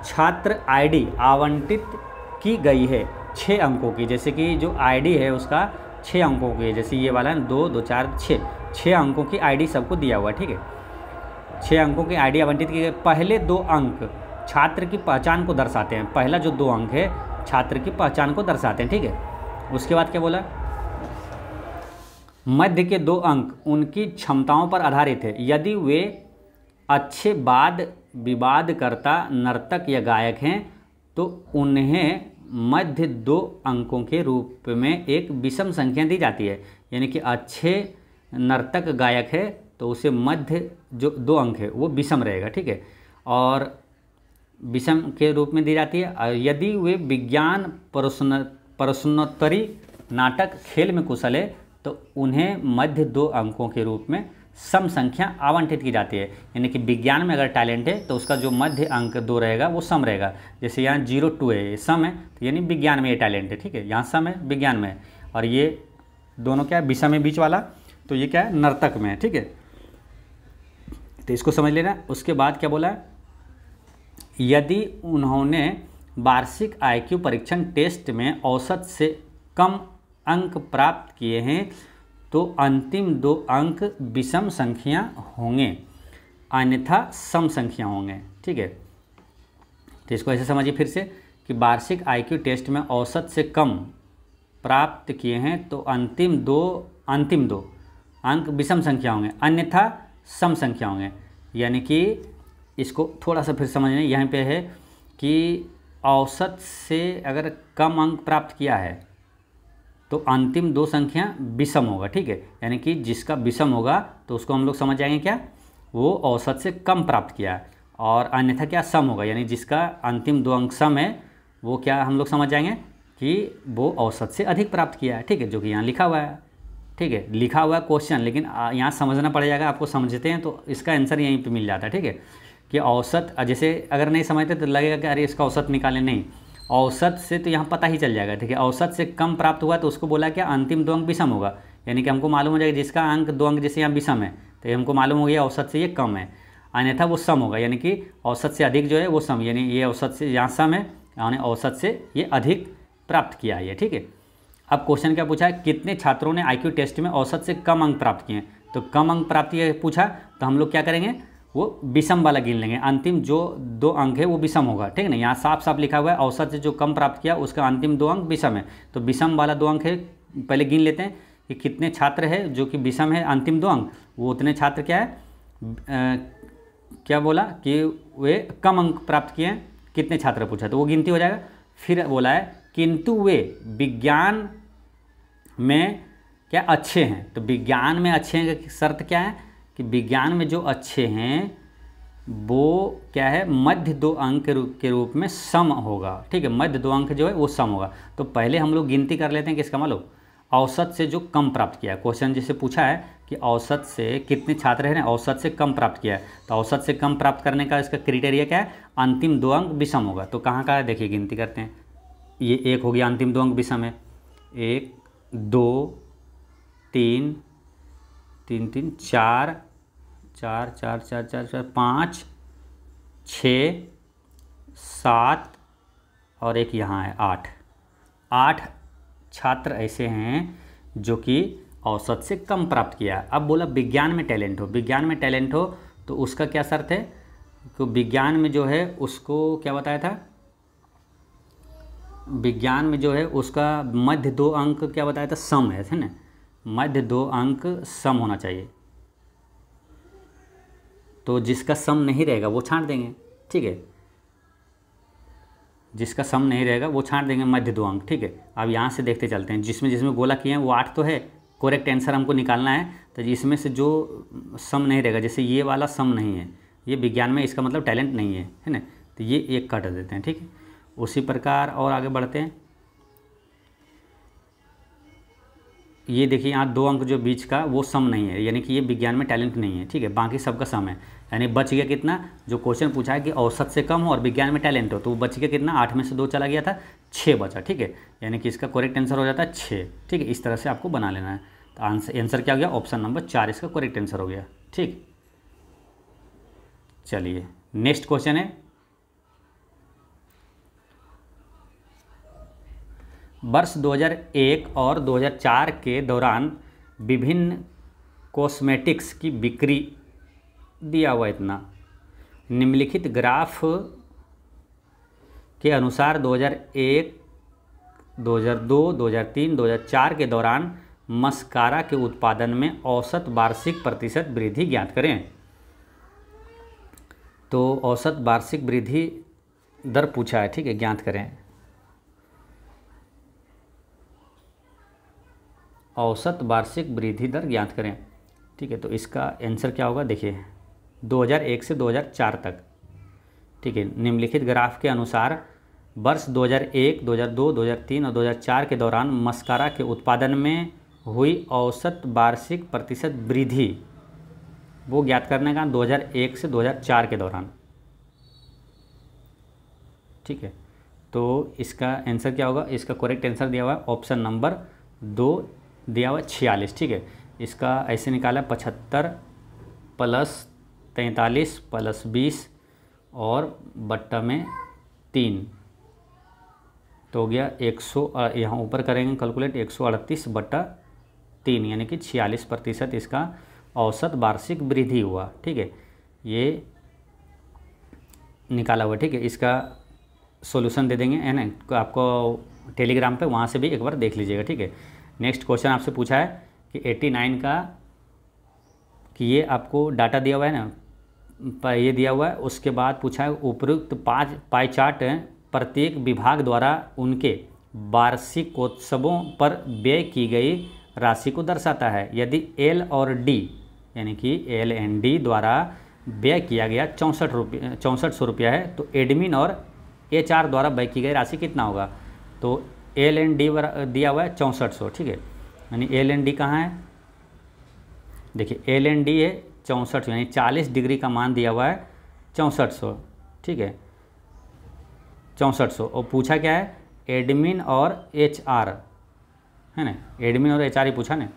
छात्र आईडी आवंटित की गई है, 6 अंकों की, जैसे कि जो आईडी है उसका 6 अंकों की है, जैसे ये वाला है 2 2 4 6 अंकों की आईडी सबको दिया हुआ है, ठीक है। 6 अंकों की आईडी आवंटित की गई। पहले 2 अंक छात्र की पहचान को दर्शाते हैं, पहला जो 2 अंक है छात्र की पहचान को दर्शाते हैं, ठीक है। उसके बाद क्या बोला, मध्य के 2 अंक उनकी क्षमताओं पर आधारित है, यदि वे अच्छे वाद विवादकर्ता नर्तक या गायक हैं तो उन्हें मध्य 2 अंकों के रूप में एक विषम संख्या दी जाती है, यानी कि अच्छे नर्तक गायक है तो उसे मध्य जो 2 अंक है वो विषम रहेगा, ठीक है, और विषम के रूप में दी जाती है। यदि वे विज्ञान प्रश्नोत्तरी नाटक खेल में कुशल है तो उन्हें मध्य 2 अंकों के रूप में सम संख्या आवंटित की जाती है, यानी कि विज्ञान में अगर टैलेंट है तो उसका जो मध्य अंक 2 रहेगा वो सम रहेगा, जैसे यहाँ 0 2 है ये सम है, तो यानी विज्ञान में ये टैलेंट है, ठीक है, यहाँ सम है विज्ञान में, और ये दोनों क्या है विषम है बीच वाला, तो ये क्या है नर्तक में है, ठीक है। तो इसको समझ लेना। उसके बाद क्या बोला, यदि उन्होंने वार्षिक IQ परीक्षण टेस्ट में औसत से कम अंक प्राप्त किए हैं तो अंतिम 2 अंक विषम संख्या होंगे, अन्यथा सम संख्या होंगे, ठीक है। तो इसको ऐसे समझिए फिर से कि वार्षिक IQ टेस्ट में औसत से कम प्राप्त किए हैं तो अंतिम दो अंक विषम संख्या होंगे, अन्यथा सम संख्या होंगे, यानी कि इसको थोड़ा सा फिर समझना, यहाँ पे है कि औसत से अगर कम अंक प्राप्त किया है तो अंतिम 2 संख्या विषम होगा, ठीक है, यानी कि जिसका विषम होगा तो उसको हम लोग समझ जाएंगे क्या, वो औसत से कम प्राप्त किया, और अन्यथा क्या सम होगा, यानी जिसका अंतिम 2 अंक सम है वो क्या हम लोग समझ जाएंगे कि वो औसत से अधिक प्राप्त किया है, ठीक है, जो कि यहाँ लिखा हुआ है, ठीक है, लिखा हुआ है क्वेश्चन, लेकिन यहाँ समझना पड़ जाएगा, आपको समझते हैं तो इसका आंसर यहीं पे मिल जाता है, ठीक है, कि औसत, जैसे अगर नहीं समझते तो लगेगा कि अरे इसका औसत निकालें, नहीं, औसत से तो यहाँ पता ही चल जाएगा, ठीक है। औसत से कम प्राप्त हुआ तो उसको बोला क्या अंतिम 2 अंक विषम होगा, यानी कि हमको मालूम हो जाएगा जिसका अंक 2 अंक जैसे यहाँ विषम है तो ये हमको मालूम हो गया औसत से ये कम है, अन्यथा वो सम होगा, यानी कि औसत से अधिक जो है वो सम, यानी ये औसत से यहाँ सम है, यानी औसत से ये अधिक प्राप्त किया है, ठीक है। अब क्वेश्चन क्या पूछा है, कितने छात्रों ने IQ टेस्ट में औसत से कम अंक प्राप्त किए, तो कम अंक प्राप्त किए पूछा तो हम लोग क्या करेंगे, वो विषम वाला गिन लेंगे, अंतिम जो 2 अंक है वो विषम होगा, ठीक है ना, यहाँ साफ साफ लिखा हुआ है औसत से जो कम प्राप्त किया उसका अंतिम 2 अंक विषम है, तो विषम वाला 2 अंक है पहले गिन लेते हैं कि कितने छात्र है जो कि विषम है अंतिम 2 अंक, वो उतने छात्र क्या है क्या बोला कि वे कम अंक प्राप्त किए हैं, कितने छात्र पूछा तो वो गिनती हो जाएगा। फिर बोला है किंतु वे विज्ञान में क्या अच्छे हैं, तो विज्ञान में अच्छे हैं की शर्त क्या है कि विज्ञान में जो अच्छे हैं वो क्या है, मध्य दो अंक के रूप में सम होगा। ठीक है, मध्य दो अंक जो है वो सम होगा। तो पहले हम लोग गिनती कर लेते हैं किसका, मालूम, औसत से जो कम प्राप्त किया है। क्वेश्चन जिसे पूछा है कि औसत से कितने छात्र हैं, औसत से कम प्राप्त किया है, तो औसत से कम प्राप्त करने का इसका क्राइटेरिया क्या है, अंतिम दो अंक विषम होगा। तो कहाँ का है, देखिए गिनती करते हैं। ये 1 हो गया, अंतिम दो अंक विषम है, 1 2 3 3 3 4 4 4 4 4 4 5 6 7 और एक यहाँ है 8। 8 छात्र ऐसे हैं जो कि औसत से कम प्राप्त किया। अब बोला विज्ञान में टैलेंट हो, विज्ञान में टैलेंट हो तो उसका क्या शर्त है, तो विज्ञान में जो है उसको क्या बताया था, विज्ञान में जो है उसका मध्य दो अंक क्या बताया था, सम है ना, मध्य दो अंक सम होना चाहिए। तो जिसका सम नहीं रहेगा वो छांट देंगे। ठीक है, जिसका सम नहीं रहेगा वो छांट देंगे मध्य दो अंक। ठीक है, अब यहाँ से देखते चलते हैं, जिसमें जिसमें गोला किए हैं वो 8 तो है, करेक्ट आंसर हमको निकालना है। तो इसमें से जो सम नहीं रहेगा, जैसे ये वाला सम नहीं है, ये विज्ञान में इसका मतलब टैलेंट नहीं है ना, तो ये एक काट देते हैं। ठीक है, उसी प्रकार और आगे बढ़ते हैं। ये देखिए यहाँ 2 अंक जो बीच का वो सम नहीं है, यानी कि ये विज्ञान में टैलेंट नहीं है। ठीक है, बाकी सबका सम है, यानी बच गया कितना, जो क्वेश्चन पूछा है कि औसत से कम हो और विज्ञान में टैलेंट हो, तो वो बच गया कितना, 8 में से 2 चला गया था, 6 बचा। ठीक है, यानी कि इसका करेक्ट आंसर हो जाता है 6। ठीक है, इस तरह से आपको बना लेना है। तो आंसर क्या हो गया, ऑप्शन नंबर 4 इसका करेक्ट आंसर हो गया। ठीक, चलिए नेक्स्ट क्वेश्चन है, वर्ष 2001 और 2004 के दौरान विभिन्न कॉस्मेटिक्स की बिक्री दिया हुआ इतना, निम्नलिखित ग्राफ के अनुसार 2001, 2002, 2003, 2004 के दौरान मस्कारा के उत्पादन में औसत वार्षिक प्रतिशत वृद्धि ज्ञात करें। तो औसत वार्षिक वृद्धि दर पूछा है। ठीक है, ज्ञात करें औसत वार्षिक वृद्धि दर ज्ञात करें। ठीक है, तो इसका आंसर क्या होगा, देखिए 2001 से 2004 तक। ठीक है, निम्नलिखित ग्राफ के अनुसार वर्ष 2001, 2002, 2003 और 2004 के दौरान मस्कारा के उत्पादन में हुई औसत वार्षिक प्रतिशत वृद्धि, वो ज्ञात करने का 2001 से 2004 के दौरान। ठीक है, तो इसका आंसर क्या होगा, इसका करेक्ट आंसर दिया हुआ है ऑप्शन नंबर 2 दिया हुआ 46। ठीक है, इसका ऐसे निकाला 75 प्लस 43 प्लस 20 और बट्टा में 3, तो हो गया 100, यहाँ ऊपर करेंगे कैलकुलेट, 138/3 यानी कि 46% इसका औसत वार्षिक वृद्धि हुआ। ठीक है, ये निकाला हुआ। ठीक है, इसका सॉल्यूशन दे देंगे है ना, आपको टेलीग्राम पे, वहाँ से भी एक बार देख लीजिएगा। ठीक है, नेक्स्ट क्वेश्चन आपसे पूछा है कि 89 का, कि ये आपको डाटा दिया हुआ है ना, ये दिया हुआ है, उसके बाद पूछा है उपयुक्त 5 पाई चार्ट प्रत्येक विभाग द्वारा उनके वार्षिकोत्सवों पर व्यय की गई राशि को दर्शाता है। यदि एल और डी यानी कि एल एंड डी द्वारा व्यय किया गया 6400 रुपया है, तो एडमिन और HR द्वारा व्यय की गई राशि कितना होगा। तो एल एंड डी दिया हुआ है 6400। ठीक है, यानी एल एंड डी कहाँ है, देखिए एल एंड डी है 64, यानी 40 डिग्री का मान दिया हुआ है 6400। ठीक है, 6400, और पूछा क्या है, एडमिन और HR है ना, एडमिन और HR ही पूछा ना,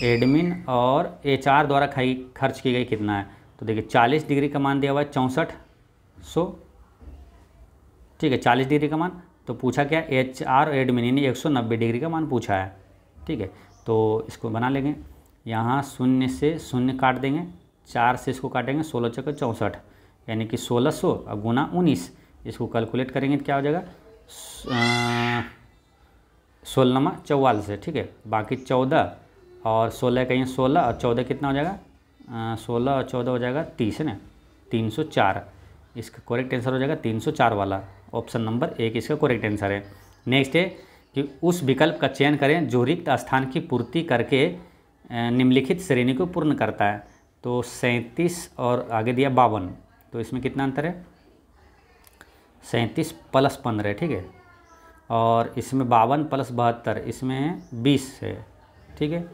एडमिन और HR द्वारा खर्च की गई कितना है। तो देखिए 40 डिग्री का मान दिया हुआ है 6400। ठीक है, 40 डिग्री का मान, तो पूछा क्या, HR और एडमिन यानी 190 डिग्री का मान पूछा है। ठीक है, तो इसको बना लेंगे, यहाँ 0 से 0 काट देंगे, 4 से इसको काटेंगे, 16 चौके 64 यानी कि 1600 और गुना 19, इसको कैलकुलेट करेंगे तो क्या हो जाएगा, 16 44 से। ठीक है, बाकी 14 और 16 कहीं 16 और 14 कितना हो जाएगा, 16 और 14 हो जाएगा 30 है ना, 304। इसका करेक्ट आंसर हो जाएगा 304 वाला, ऑप्शन नंबर 1 इसका करेक्ट आंसर है। नेक्स्ट है कि उस विकल्प का चयन करें जो रिक्त स्थान की पूर्ति करके निम्नलिखित श्रेणी को पूर्ण करता है। तो 37 और आगे दिया 52, तो इसमें कितना अंतर है? 37 + 15, ठीक है। और इसमें 52 + 72, इसमें 20 है, ठीक है।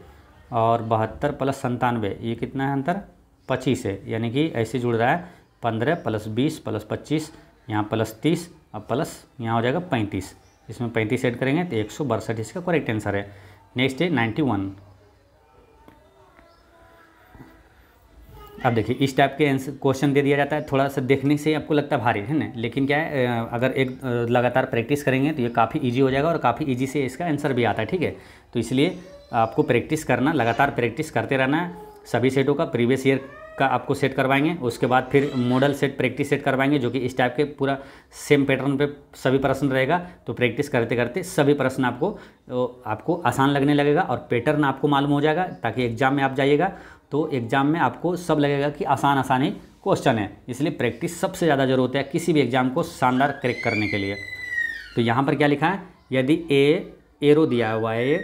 और 72 + 97, ये कितना है अंतर? 25 है। यानी कि ऐसे जुड़ रहा है 15 + 20 + 25, यहाँ +30 और प्लस यहाँ हो जाएगा 35। इसमें 35 ऐड करेंगे तो 162 इसका करेक्ट आंसर है। नेक्स्ट है 91। अब देखिए इस टाइप के आंसर क्वेश्चन दे दिया जाता है, थोड़ा सा देखने से आपको लगता है भारी है ना, लेकिन क्या है अगर एक लगातार प्रैक्टिस करेंगे तो ये काफ़ी इजी हो जाएगा और काफ़ी इजी से इसका आंसर भी आता है, ठीक है। तो इसलिए आपको प्रैक्टिस करना, लगातार प्रैक्टिस करते रहना है। सभी सेटों का प्रीवियस ईयर का आपको सेट करवाएंगे, उसके बाद फिर मॉडल सेट प्रैक्टिस सेट करवाएंगे, जो कि इस टाइप के पूरा सेम पैटर्न पे सभी प्रश्न रहेगा। तो प्रैक्टिस करते करते सभी प्रश्न आपको आसान लगने लगेगा और पैटर्न आपको मालूम हो जाएगा, ताकि एग्जाम में आप जाइएगा तो एग्ज़ाम में आपको सब लगेगा कि आसान आसान ही क्वेश्चन है। इसलिए प्रैक्टिस सबसे ज़्यादा ज़रूरत है किसी भी एग्ज़ाम को शानदार क्रैक करने के लिए। तो यहाँ पर क्या लिखा है? यदि एरो दिया हुआ है,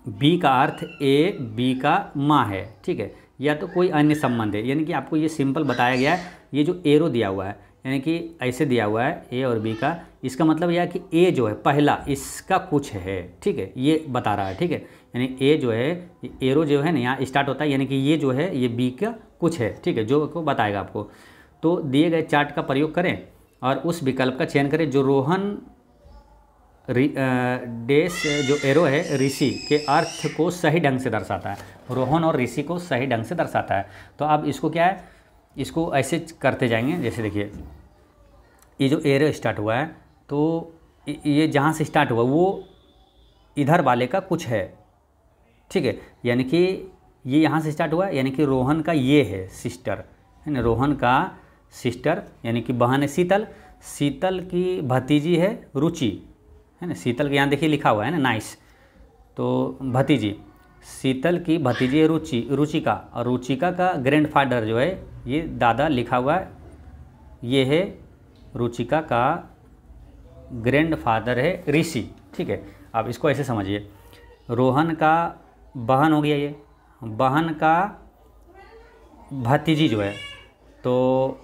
बी का अर्थ ए बी का माँ है, ठीक है, या तो कोई अन्य संबंध है, यानी कि आपको ये सिंपल बताया गया है। ये जो एरो दिया हुआ है, यानी कि ऐसे दिया हुआ है ए और बी का, इसका मतलब यह है कि ए जो है पहला इसका कुछ है, ठीक है, ये बता रहा है, ठीक है। यानी ए जो है, एरो जो है ना यहाँ स्टार्ट होता है, यानी कि ये जो है ये बी का कुछ है, ठीक है, जो को बताएगा आपको। तो दिए गए चार्ट का प्रयोग करें और उस विकल्प का चयन करें जो रोहन डेस जो एरो है ऋषि के अर्थ को सही ढंग से दर्शाता है। रोहन और ऋषि को सही ढंग से दर्शाता है। तो अब इसको क्या है, इसको ऐसे करते जाएंगे। जैसे देखिए ये जो एरो स्टार्ट हुआ है, तो ये जहाँ से स्टार्ट हुआ वो इधर वाले का कुछ है, ठीक है, यानी कि ये यहाँ से स्टार्ट हुआ, यानी कि रोहन का ये है सिस्टर, है ना, रोहन का सिस्टर यानी कि बहन है शीतल, शीतल की भतीजी है रुचि, है ना, शीतल के यहाँ देखिए लिखा हुआ है ना नाइस, तो भतीजी, शीतल की भतीजी है रुचिका, और रुचिका का ग्रैंडफादर जो है ये दादा लिखा हुआ है, ये है रुचिका का ग्रैंडफादर है ऋषि, ठीक है। अब इसको ऐसे समझिए, रोहन का बहन हो गया, ये बहन का भतीजी जो है, तो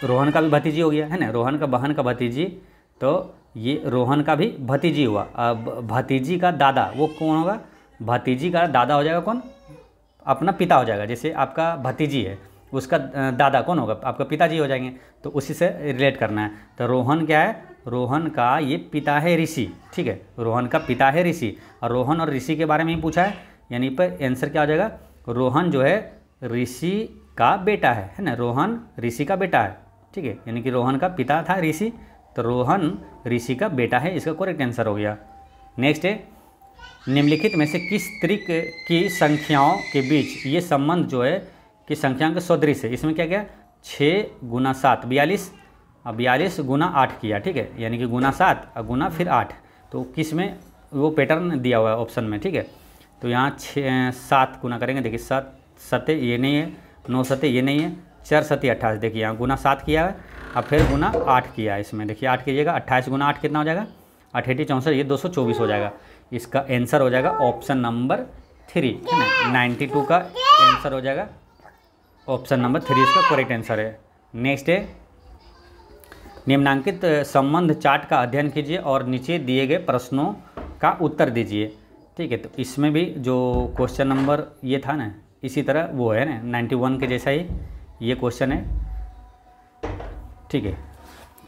रोहन का भी भतीजी हो गया, है ना, रोहन का बहन का भतीजी, तो ये रोहन का भी भतीजी हुआ। अब भतीजी का दादा वो कौन होगा? भतीजी का दादा हो जाएगा कौन? अपना पिता हो जाएगा। जैसे आपका भतीजी है, उसका दादा कौन होगा? आपका पिताजी हो जाएंगे। तो उसी से रिलेट करना है। तो रोहन क्या है? रोहन का ये पिता है ऋषि, ठीक है, रोहन का पिता है ऋषि, और रोहन और ऋषि के बारे में ही पूछा है, यानी पर आंसर क्या हो जाएगा? रोहन जो है ऋषि का बेटा है ना, रोहन ऋषि का बेटा है, ठीक है, यानी कि रोहन का पिता था ऋषि, तो रोहन ऋषि का बेटा है, इसका करेक्ट आंसर हो गया। नेक्स्ट है, निम्नलिखित में से किस त्रिक की संख्याओं के बीच ये संबंध जो है कि संख्याओं के सदृश है? इसमें क्या क्या? 6 × 7 42, अब 42 × 8 किया, ठीक है, यानी कि गुना 7 और गुना फिर 8, तो किस में वो पैटर्न दिया हुआ है ऑप्शन में, ठीक है। तो यहाँ 7 गुना करेंगे, देखिए 7 7 ये नहीं है, 9 7 ये नहीं है, 4 7 28, देखिए यहाँ गुना 7 किया है, अब फिर गुना 8 किया है, इसमें देखिए 8 कीजिएगा, 28 × 8 कितना हो जाएगा? 88 64, ये 224 हो जाएगा। इसका आंसर हो जाएगा ऑप्शन नंबर 3, है ना, 92 का आंसर हो जाएगा, ऑप्शन नंबर 3 इसका करेक्ट आंसर है। नेक्स्ट है, निम्नांकित संबंध चार्ट का अध्ययन कीजिए और नीचे दिए गए प्रश्नों का उत्तर दीजिए, ठीक है। तो इसमें भी जो क्वेश्चन नंबर ये था ना, इसी तरह वो है ना 91 के जैसा ही ये क्वेश्चन है, ठीक है।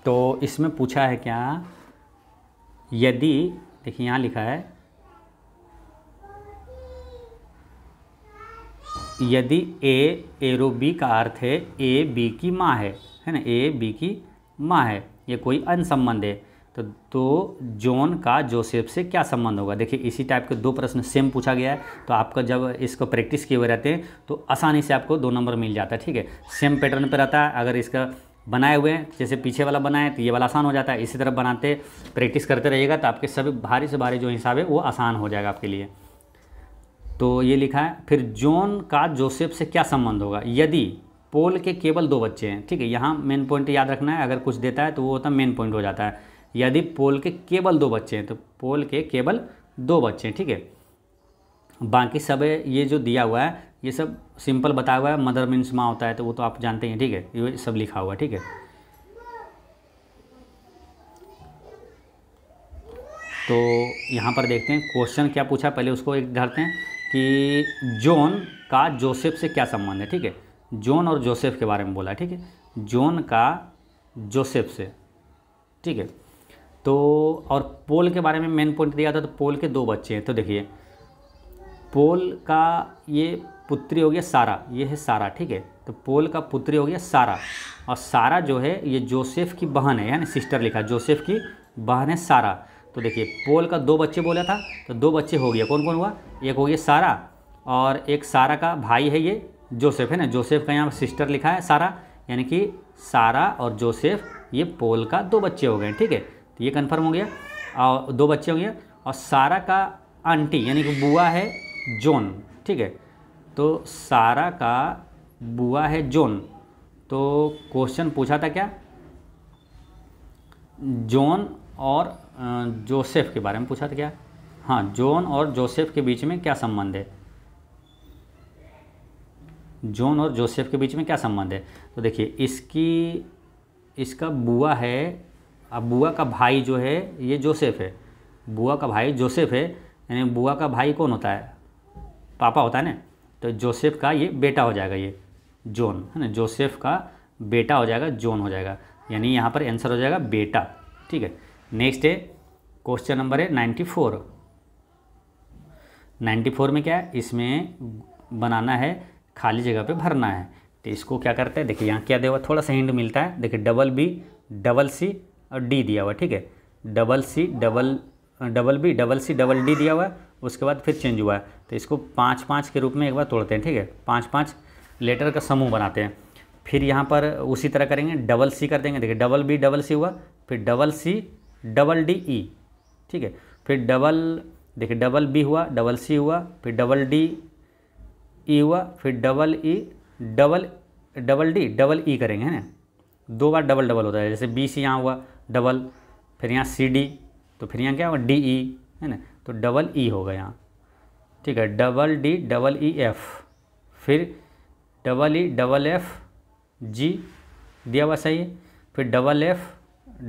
तो इसमें पूछा है क्या, यदि देखिए यहाँ लिखा है, यदि ए एरो बी का अर्थ है ए बी की माँ है ना, ए बी की माँ है, ये कोई अन्य संबंध है, तो जॉन का जोसेफ से क्या संबंध होगा? देखिए इसी टाइप के 2 प्रश्न सेम पूछा गया है, तो आपका जब इसको प्रैक्टिस किए हुए रहते हैं तो आसानी से आपको 2 नंबर मिल जाता है, ठीक है। सेम पैटर्न पे रहता है, अगर इसका बनाए हुए हैं जैसे पीछे वाला बनाए तो ये वाला आसान हो जाता है, इसी तरह बनाते प्रैक्टिस करते रहिएगा तो आपके सभी भारी से भारी जो हिसाब है वो आसान हो जाएगा आपके लिए। तो ये लिखा है, फिर जॉन का जोसेफ से क्या संबंध होगा? यदि पोल के केवल 2 बच्चे हैं, ठीक है, यहाँ मेन पॉइंट याद रखना है, अगर कुछ देता है तो वो होता है मेन पॉइंट हो जाता है। यदि पोल के केवल 2 बच्चे हैं, तो पोल के केवल 2 बच्चे हैं, ठीक है, बाकी सब ये जो दिया हुआ है ये सब सिंपल बताया हुआ है, मदर मीन्स माँ होता है, तो वो तो आप जानते हैं, ठीक है, ये सब लिखा हुआ है, ठीक है। तो यहाँ पर देखते हैं क्वेश्चन क्या पूछा, पहले उसको एक ढालते हैं कि जॉन का जोसेफ से क्या संबंध है, ठीक है। जॉन और जोसेफ के बारे में बोला है, ठीक है, जॉन का जोसेफ से, ठीक है। तो और पोल के बारे में मेन पॉइंट दिया था, तो पोल के 2 बच्चे हैं। तो देखिए पोल का ये पुत्री हो गया सारा, ये है सारा, ठीक है। तो पोल का पुत्री हो गया सारा, और सारा जो है ये जोसेफ की बहन है, यानी सिस्टर लिखा, जोसेफ की बहन है सारा। तो देखिए पोल का 2 बच्चे बोला था, तो 2 बच्चे हो गया, कौन कौन हुआ, एक हो गया सारा, और एक सारा का भाई है ये जोसेफ, है ना। जोसेफ का यहाँ सिस्टर लिखा है सारा, यानी कि सारा और जोसेफ ये पोल का 2 बच्चे हो गए, ठीक है। तो ये कन्फर्म हो गया, और 2 बच्चे हो गए। और सारा का आंटी यानी कि बुआ है जॉन, ठीक है। तो सारा का बुआ है जॉन। तो क्वेश्चन पूछा था क्या, जॉन और जोसेफ के बारे में पूछा था क्या, हाँ, जॉन और जोसेफ के बीच में क्या संबंध है, जॉन और जोसेफ के बीच में क्या संबंध है। तो देखिए इसका बुआ है, अब बुआ का भाई जो है ये जोसेफ है, बुआ का भाई जोसेफ है, यानी बुआ का भाई कौन होता है, पापा होता है ना। तो जोसेफ का ये बेटा हो जाएगा, ये जॉन है ना, जोसेफ का बेटा हो जाएगा, जॉन हो जाएगा, यानी यहाँ पर आंसर हो जाएगा बेटा, ठीक है। नेक्स्ट है क्वेश्चन नंबर है 94। 94 में क्या है, इसमें बनाना है, खाली जगह पे भरना है। तो इसको क्या करते हैं, देखिए यहाँ क्या दिया हुआ, थोड़ा सा हिंट मिलता है, देखिए डबल बी डबल सी और डी दिया हुआ, ठीक है। Double b double c double d दिया हुआ है, उसके बाद फिर चेंज हुआ है। तो इसको 5-5 के रूप में एक बार तोड़ते हैं, ठीक है, 5-5 लेटर का समूह बनाते हैं। फिर यहाँ पर उसी तरह करेंगे, डबल सी कर देंगे, देखिए डबल बी डबल सी हुआ, फिर double c double d e, ठीक है। फिर देखिए डबल बी हुआ, डबल सी हुआ, फिर डबल डी ई हुआ, फिर डबल ई डबल डी डबल ई करेंगे, है ना। 2 बार डबल डबल होता है, जैसे बी सी यहाँ हुआ डबल, फिर यहाँ सी डी, तो फिर यहाँ क्या हुआ डी ई, है ना, तो डबल ई होगा यहाँ, ठीक है। Double D double E F, फिर डबल ई डबल एफ जी दिया हुआ सही है, फिर double F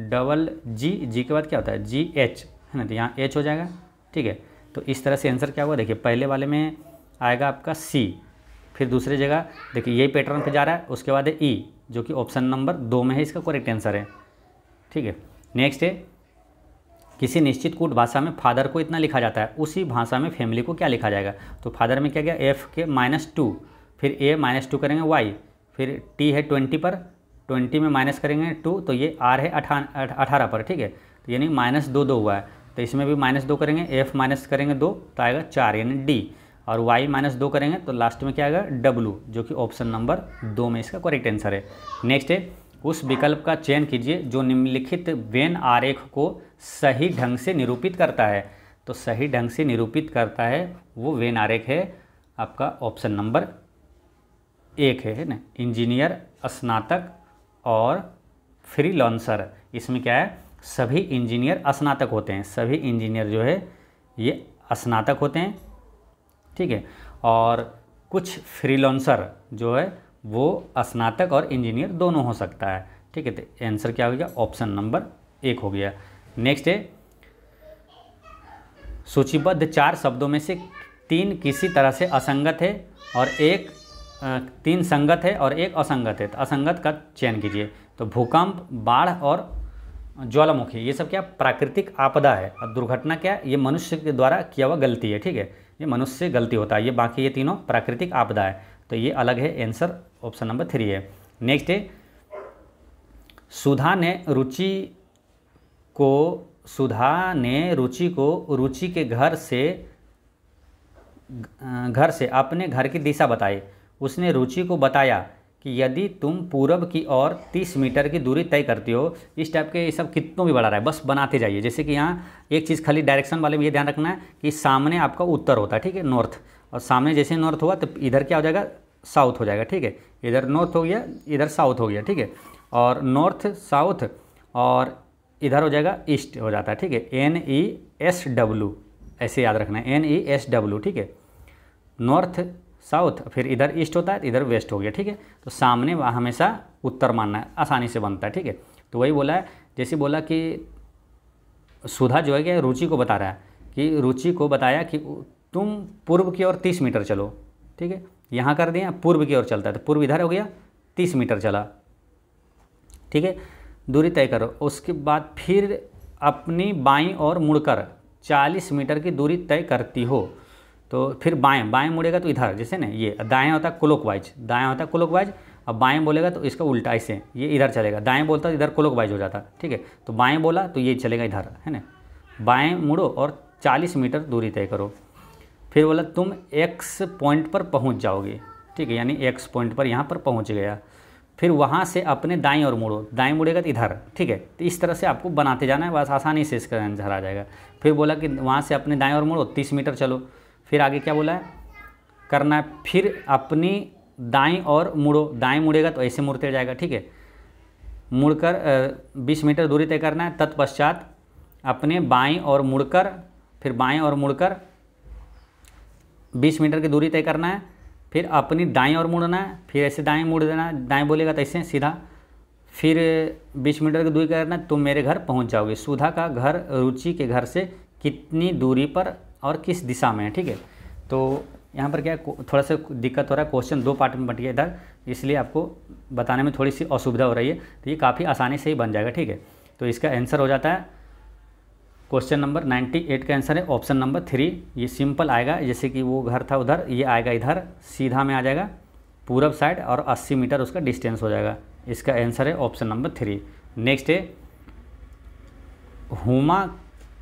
double G, G के बाद क्या होता है जी एच, है ना, तो यहाँ एच हो जाएगा, ठीक है। तो इस तरह से आंसर क्या हुआ, देखिए पहले वाले में आएगा आपका सी, फिर दूसरी जगह देखिए यही पैटर्न पे जा रहा है, उसके बाद है ई, जो कि ऑप्शन नंबर 2 में है, इसका करेक्ट आंसर है, ठीक है। नेक्स्ट है किसी निश्चित कूट भाषा में फादर को इतना लिखा जाता है, उसी भाषा में फैमिली को क्या लिखा जाएगा। तो फादर में क्या गया एफ के -2, फिर ए -2 करेंगे वाई, फिर टी है 20 पर, 20 में माइनस करेंगे 2, तो ये आर है 18 पर, ठीक है। तो यानी -2 हुआ है, तो इसमें भी -2 करेंगे, एफ माइनस करेंगे 2 तो आएगा 4 यानी डी, और y -2 करेंगे तो लास्ट में क्या आएगा W, जो कि ऑप्शन नंबर 2 में इसका करेक्ट आंसर है। नेक्स्ट है उस विकल्प का चयन कीजिए जो निम्नलिखित वेन आरेख को सही ढंग से निरूपित करता है। तो सही ढंग से निरूपित करता है वो वेन आरेख है आपका ऑप्शन नंबर 1 है ना, इंजीनियर, स्नातक और फ्रीलांसर। इसमें क्या है, सभी इंजीनियर स्नातक होते हैं, सभी इंजीनियर जो है ये स्नातक होते हैं, ठीक है। और कुछ फ्रीलांसर जो है वो स्नातक और इंजीनियर दोनों हो सकता है, ठीक है। तो आंसर क्या हो गया, ऑप्शन नंबर 1 हो गया। नेक्स्ट है सूचीबद्ध 4 शब्दों में से 3 किसी तरह से असंगत है और 3 संगत है और 1 असंगत है, तो असंगत का चयन कीजिए। तो भूकंप, बाढ़ और ज्वालामुखी ये सब क्या प्राकृतिक आपदा है, और दुर्घटना क्या ये मनुष्य के द्वारा किया हुआ गलती है, ठीक है, ये मनुष्य से गलती होता है, ये बाकी ये तीनों प्राकृतिक आपदा है, तो ये अलग है, आंसर ऑप्शन नंबर 3 है। नेक्स्ट है सुधा ने रुचि को रुचि के घर से अपने घर की दिशा बताई। उसने रुचि को बताया कि यदि तुम पूरब की ओर 30 मीटर की दूरी तय करती हो, इस टाइप के ये सब कितनों भी बढ़ा रहा है, बस बनाते जाइए। जैसे कि यहाँ एक चीज़ खाली डायरेक्शन वाले में ये ध्यान रखना है कि सामने आपका उत्तर होता है, ठीक है, नॉर्थ, और सामने जैसे नॉर्थ हुआ तो इधर क्या हो जाएगा साउथ हो जाएगा, ठीक है, इधर नॉर्थ हो गया इधर साउथ हो गया, ठीक है, और नॉर्थ साउथ और इधर हो जाएगा ईस्ट हो जाता है, ठीक है, NESW ऐसे याद रखना है, NESW, ठीक है, नॉर्थ साउथ, फिर इधर ईस्ट होता है तो इधर वेस्ट हो गया, ठीक है। तो सामने हमेशा उत्तर मानना है, आसानी से बनता है, ठीक है। तो वही बोला है, जैसे बोला कि सुधा जो है कि रुचि को बता रहा है कि रुचि को बताया कि तुम पूर्व की ओर 30 मीटर चलो, ठीक है। यहाँ कर दिया पूर्व की ओर चलता है तो पूर्व इधर हो गया, 30 मीटर चला, ठीक है। दूरी तय करो, उसके बाद फिर अपनी बाईं ओर मुड़कर 40 मीटर की दूरी तय करती हो। तो फिर बाएं, बाएं मुड़ेगा तो इधर, जैसे ना ये दाएं होता है क्लॉकवाइज, दाएं होता है क्लॉकवाइज। अब बाएं बोलेगा तो इसका उल्टा, ऐसे ये इधर चलेगा, दाएं बोलता है इधर क्लॉकवाइज हो जाता, ठीक है। तो बाएं बोला तो ये चलेगा इधर, है ना। बाएं मुड़ो और 40 मीटर दूरी तय करो। फिर बोला तुम एक्स पॉइंट पर पहुंच जाओगे, ठीक है, यानी एक्स पॉइंट पर यहाँ पर पहुंच गया। फिर वहाँ से अपने दाईं ओर मुड़ो, दाएं मुड़ेगा तो इधर, ठीक है। तो इस तरह से आपको बनाते जाना है, बस आसानी से इसका आंसर आ जाएगा। फिर बोला कि वहाँ से अपने दाएं ओर मुड़ो, 30 मीटर चलो। फिर आगे क्या बोला है करना है, फिर अपनी दाईं ओर मुड़ो, दाएं मुड़ेगा तो ऐसे मुड़ते जाएगा, ठीक है। मुड़कर 20 मीटर दूरी तय करना है। तत्पश्चात अपने बाईं ओर मुड़कर, फिर बाएं ओर मुड़कर 20 मीटर की दूरी तय करना है। फिर अपनी दाईं ओर मुड़ना है, फिर ऐसे दाएं मुड़ देना, दाएं बोलेगा तो ऐसे सीधा। फिर 20 मीटर की दूरी करना है, तुम मेरे घर पहुंच जाओगे। सुधा का घर रुचि के घर से कितनी दूरी पर और किस दिशा में है, ठीक है। तो यहाँ पर क्या है, थोड़ा सा दिक्कत हो रहा है, क्वेश्चन 2 पार्ट में बट गया इधर, इसलिए आपको बताने में थोड़ी सी असुविधा हो रही है। तो ये काफ़ी आसानी से ही बन जाएगा, ठीक है। तो इसका आंसर हो जाता है क्वेश्चन नंबर 98 का आंसर है ऑप्शन नंबर 3। ये सिंपल आएगा, जैसे कि वो घर था उधर, ये आएगा इधर सीधा में आ जाएगा पूरब साइड और 80 मीटर उसका डिस्टेंस हो जाएगा। इसका आंसर है ऑप्शन नंबर 3। नेक्स्ट है, हुमा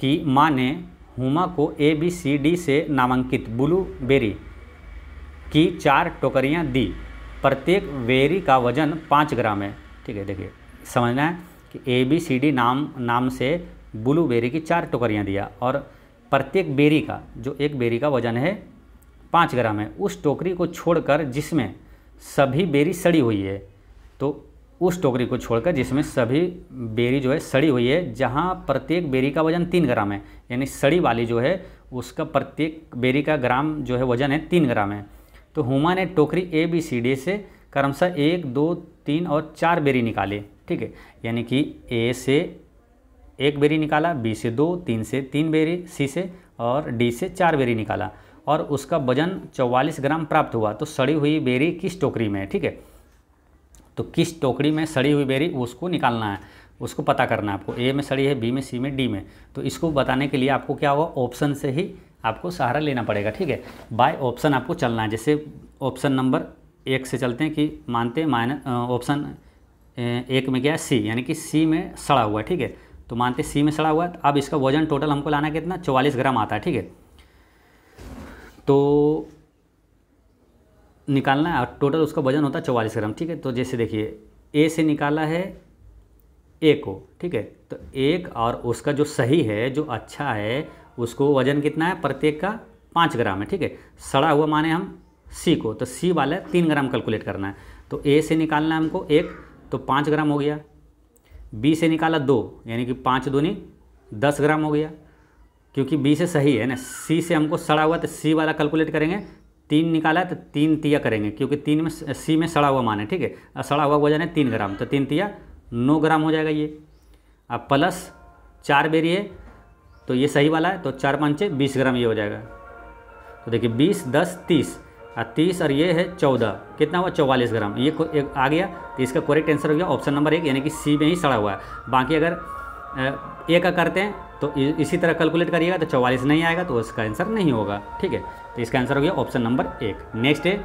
की माँ ने हुमा को ABCD से नामांकित ब्लूबेरी की 4 टोकरियाँ दी। प्रत्येक बेरी का वजन 5 ग्राम है, ठीक है। देखिए समझना है कि ABCD नाम से ब्लूबेरी की 4 टोकरियाँ दिया और प्रत्येक बेरी का, जो एक बेरी का वजन है 5 ग्राम है, उस टोकरी को छोड़कर जिसमें सभी बेरी सड़ी हुई है। तो उस टोकरी को छोड़कर जिसमें सभी बेरी जो है सड़ी हुई है, जहाँ प्रत्येक बेरी का वजन 3 ग्राम है, यानी सड़ी वाली जो है उसका प्रत्येक बेरी का ग्राम जो है वजन है 3 ग्राम है। तो हुमा ने टोकरी ABCD से क्रमशः 1, 2, 3 और 4 बेरी निकाले, ठीक है। यानी कि A से 1 बेरी निकाला, B से 2, 3 से 3 बेरी, C से और D से 4 बेरी निकाला और उसका वजन 44 ग्राम प्राप्त हुआ। तो सड़ी हुई बेरी किस टोकरी में है, ठीक है। तो किस टोकरी में सड़ी हुई बेरी उसको निकालना है, उसको पता करना है आपको। A में सड़ी है, B में, C में, D में। तो इसको बताने के लिए आपको क्या होगा, ऑप्शन से ही आपको सहारा लेना पड़ेगा, ठीक है। बाय ऑप्शन आपको चलना है। जैसे ऑप्शन नंबर 1 से चलते हैं कि मानते हैं ऑप्शन 1 में क्या है C, यानी कि C में सड़ा हुआ है, ठीक है। तो मानते C में सड़ा हुआ है। अब इसका वजन टोटल हमको लाना है कितना, 44 ग्राम आता है, ठीक है। तो निकालना है और टोटल उसका वजन होता है 44 ग्राम, ठीक है। तो जैसे देखिए A से निकाला है A को, ठीक है। तो 1 और उसका जो सही है, जो अच्छा है, उसको वजन कितना है, प्रत्येक का 5 ग्राम है, ठीक है। सड़ा हुआ माने हम C को, तो C वाला 3 ग्राम कैलकुलेट करना है। तो A से निकालना है हमको 1, तो 5 ग्राम हो गया। B से निकाला 2, यानी कि 5 दूनी 10 ग्राम हो गया, क्योंकि B से सही है ना। C से हमको सड़ा हुआ, तो C वाला कैलकुलेट करेंगे। 3 निकाला है तो 3 तिया करेंगे, क्योंकि 3 में C में सड़ा हुआ मान है, ठीक है। और सड़ा हुआ वजन है 3 ग्राम, तो 3 तिया 9 ग्राम हो जाएगा ये। अब प्लस 4 बेरी है, तो ये सही वाला है, तो 4 पंचे 20 ग्राम ये हो जाएगा। तो देखिए 20, 10, 30 और 30 और ये है 14, कितना हुआ, 44 ग्राम। ये एक आ गया, तो इसका करेक्ट आंसर हो गया ऑप्शन नंबर 1, यानी कि C में ही सड़ा हुआ है। बाकी अगर A का करते हैं तो इसी तरह कैलकुलेट करिएगा तो 44 नहीं आएगा, तो उसका आंसर नहीं होगा, ठीक है। तो इसका आंसर हो गया ऑप्शन नंबर 1। नेक्स्ट है,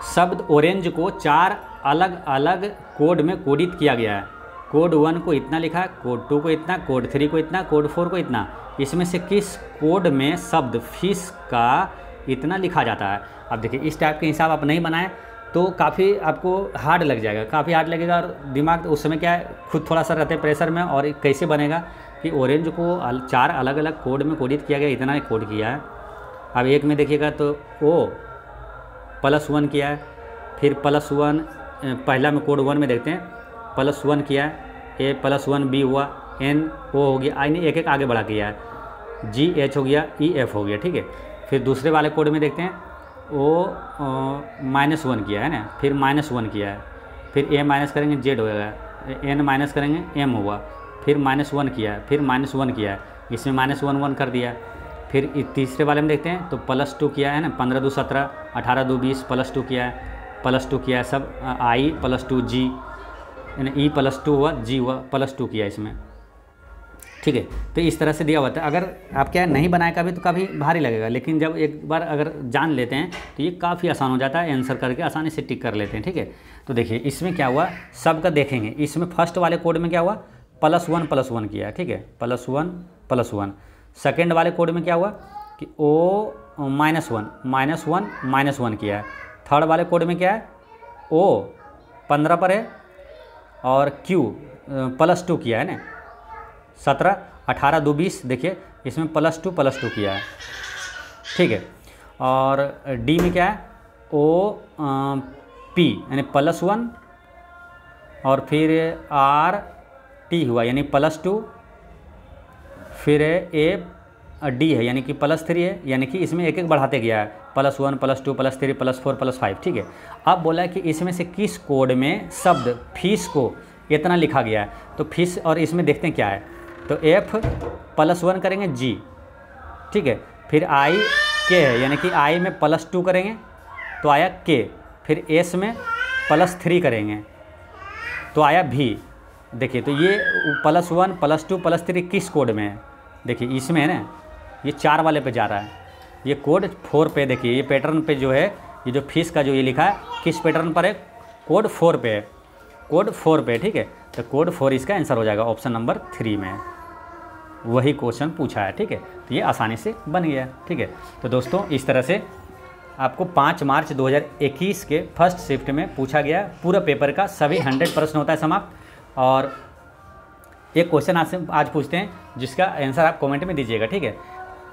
शब्द ऑरेंज को 4 अलग अलग कोड में कोडित किया गया है। कोड 1 को इतना लिखा है, कोड 2 को इतना, कोड 3 को इतना, कोड 4 को इतना। इसमें से किस कोड में शब्द फिश का इतना लिखा जाता है। अब देखिए इस टाइप के हिसाब आप नहीं बनाएं तो काफ़ी आपको हार्ड लग जाएगा, काफ़ी हार्ड लगेगा और दिमाग उस समय क्या है, खुद थोड़ा सा रहते प्रेशर में। और कैसे बनेगा कि ऑरेंज को 4 अलग अलग कोड में कोडित किया गया, इतना कोड किया है। अब एक में देखिएगा तो O+1 किया है, फिर +1 पहला में कोड 1 में देखते हैं +1 किया है, A+1B हुआ, N O हो गया, I ने एक एक आगे बढ़ा किया है, G H हो गया, E F हो गया, ठीक है। फिर दूसरे वाले कोड में देखते हैं -1 किया है ना, फिर -1 किया है, फिर a माइनस करेंगे z होगा, n माइनस करेंगे m होगा, फिर -1 किया है, फिर -1 किया है, इसमें -1 कर दिया। फिर तीसरे वाले में देखते हैं तो +2 किया है ना, 15 2 17, 18 2 20, +2 किया है, +2 किया है, सब i +2 g यानी e +2 हुआ, g हुआ, +2 किया इसमें, ठीक है। तो इस तरह से दिया हुआ था। अगर आप क्या नहीं बनाए कभी तो काफ़ी भारी लगेगा, लेकिन जब एक बार अगर जान लेते हैं तो ये काफ़ी आसान हो जाता है, आंसर करके आसानी से टिक कर लेते हैं, ठीक है। तो देखिए इसमें क्या हुआ, सबका देखेंगे। इसमें फर्स्ट वाले कोड में क्या हुआ, +1 किया, ठीक है, +1 सेकेंड वाले कोड में क्या हुआ कि o -1 किया है। थर्ड वाले कोड में क्या है, o 15 पर है और q +2 किया है ना, 17 18 2 20, देखिए इसमें +2 किया है, ठीक है। और डी में क्या है, o p यानी +1 और फिर r t हुआ यानी +2, फिर a d है यानी कि +3 है, यानी कि इसमें एक एक बढ़ाते गया है, +1 +2 +3 +4 +5, ठीक है। अब बोला है कि इसमें से किस कोड में शब्द फीस को इतना लिखा गया है, तो फीस, और इसमें देखते हैं क्या है, तो f +1 करेंगे g, ठीक है, फिर i k है यानी कि i में +2 करेंगे तो आया k, फिर s में +3 करेंगे तो आया v। देखिए तो ये +1 +2 +3 किस कोड में है, देखिए इसमें है ना, ये 4 वाले पे जा रहा है, ये कोड 4 पे, देखिए ये पैटर्न पे जो है, ये जो फीस का जो ये लिखा है किस पैटर्न पर है, कोड 4 पे है, कोड 4 पे, ठीक है। तो कोड 4 इसका आंसर हो जाएगा, ऑप्शन नंबर 3 में वही क्वेश्चन पूछा है, ठीक है। तो ये आसानी से बन गया, ठीक है। तो दोस्तों इस तरह से आपको 5 मार्च 2021 के फर्स्ट शिफ्ट में पूछा गया पूरा पेपर का सभी 100 प्रश्न होता है समाप्त। और एक क्वेश्चन आज पूछते हैं जिसका आंसर आप कमेंट में दीजिएगा, ठीक है,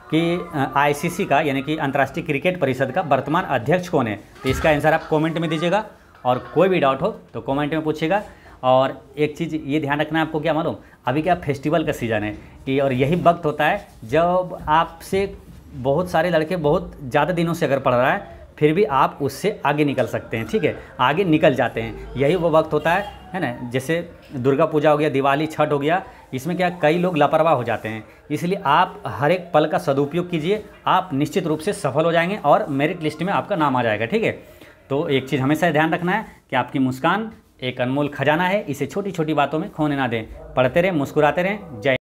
कि आईसीसी का यानी कि अंतर्राष्ट्रीय क्रिकेट परिषद का वर्तमान अध्यक्ष कौन है, तो इसका आंसर आप कमेंट में दीजिएगा। और कोई भी डाउट हो तो कमेंट में पूछिएगा। और एक चीज़ ये ध्यान रखना है, आपको क्या मालूम, अभी क्या फेस्टिवल का सीज़न है कि, और यही वक्त होता है जब आपसे बहुत सारे लड़के बहुत ज़्यादा दिनों से अगर पढ़ रहा है फिर भी आप उससे आगे निकल सकते हैं, ठीक है, आगे निकल जाते हैं। यही वो वक्त होता है ना। जैसे दुर्गा पूजा हो गया, दिवाली, छठ हो गया, इसमें क्या कई लोग लापरवाह हो जाते हैं, इसलिए आप हर एक पल का सदुपयोग कीजिए, आप निश्चित रूप से सफल हो जाएंगे और मेरिट लिस्ट में आपका नाम आ जाएगा, ठीक है। तो एक चीज़ हमेशा ध्यान रखना है कि आपकी मुस्कान एक अनमोल खजाना है, इसे छोटी छोटी बातों में खोने ना दें। पढ़ते रहें, मुस्कुराते रहें। जय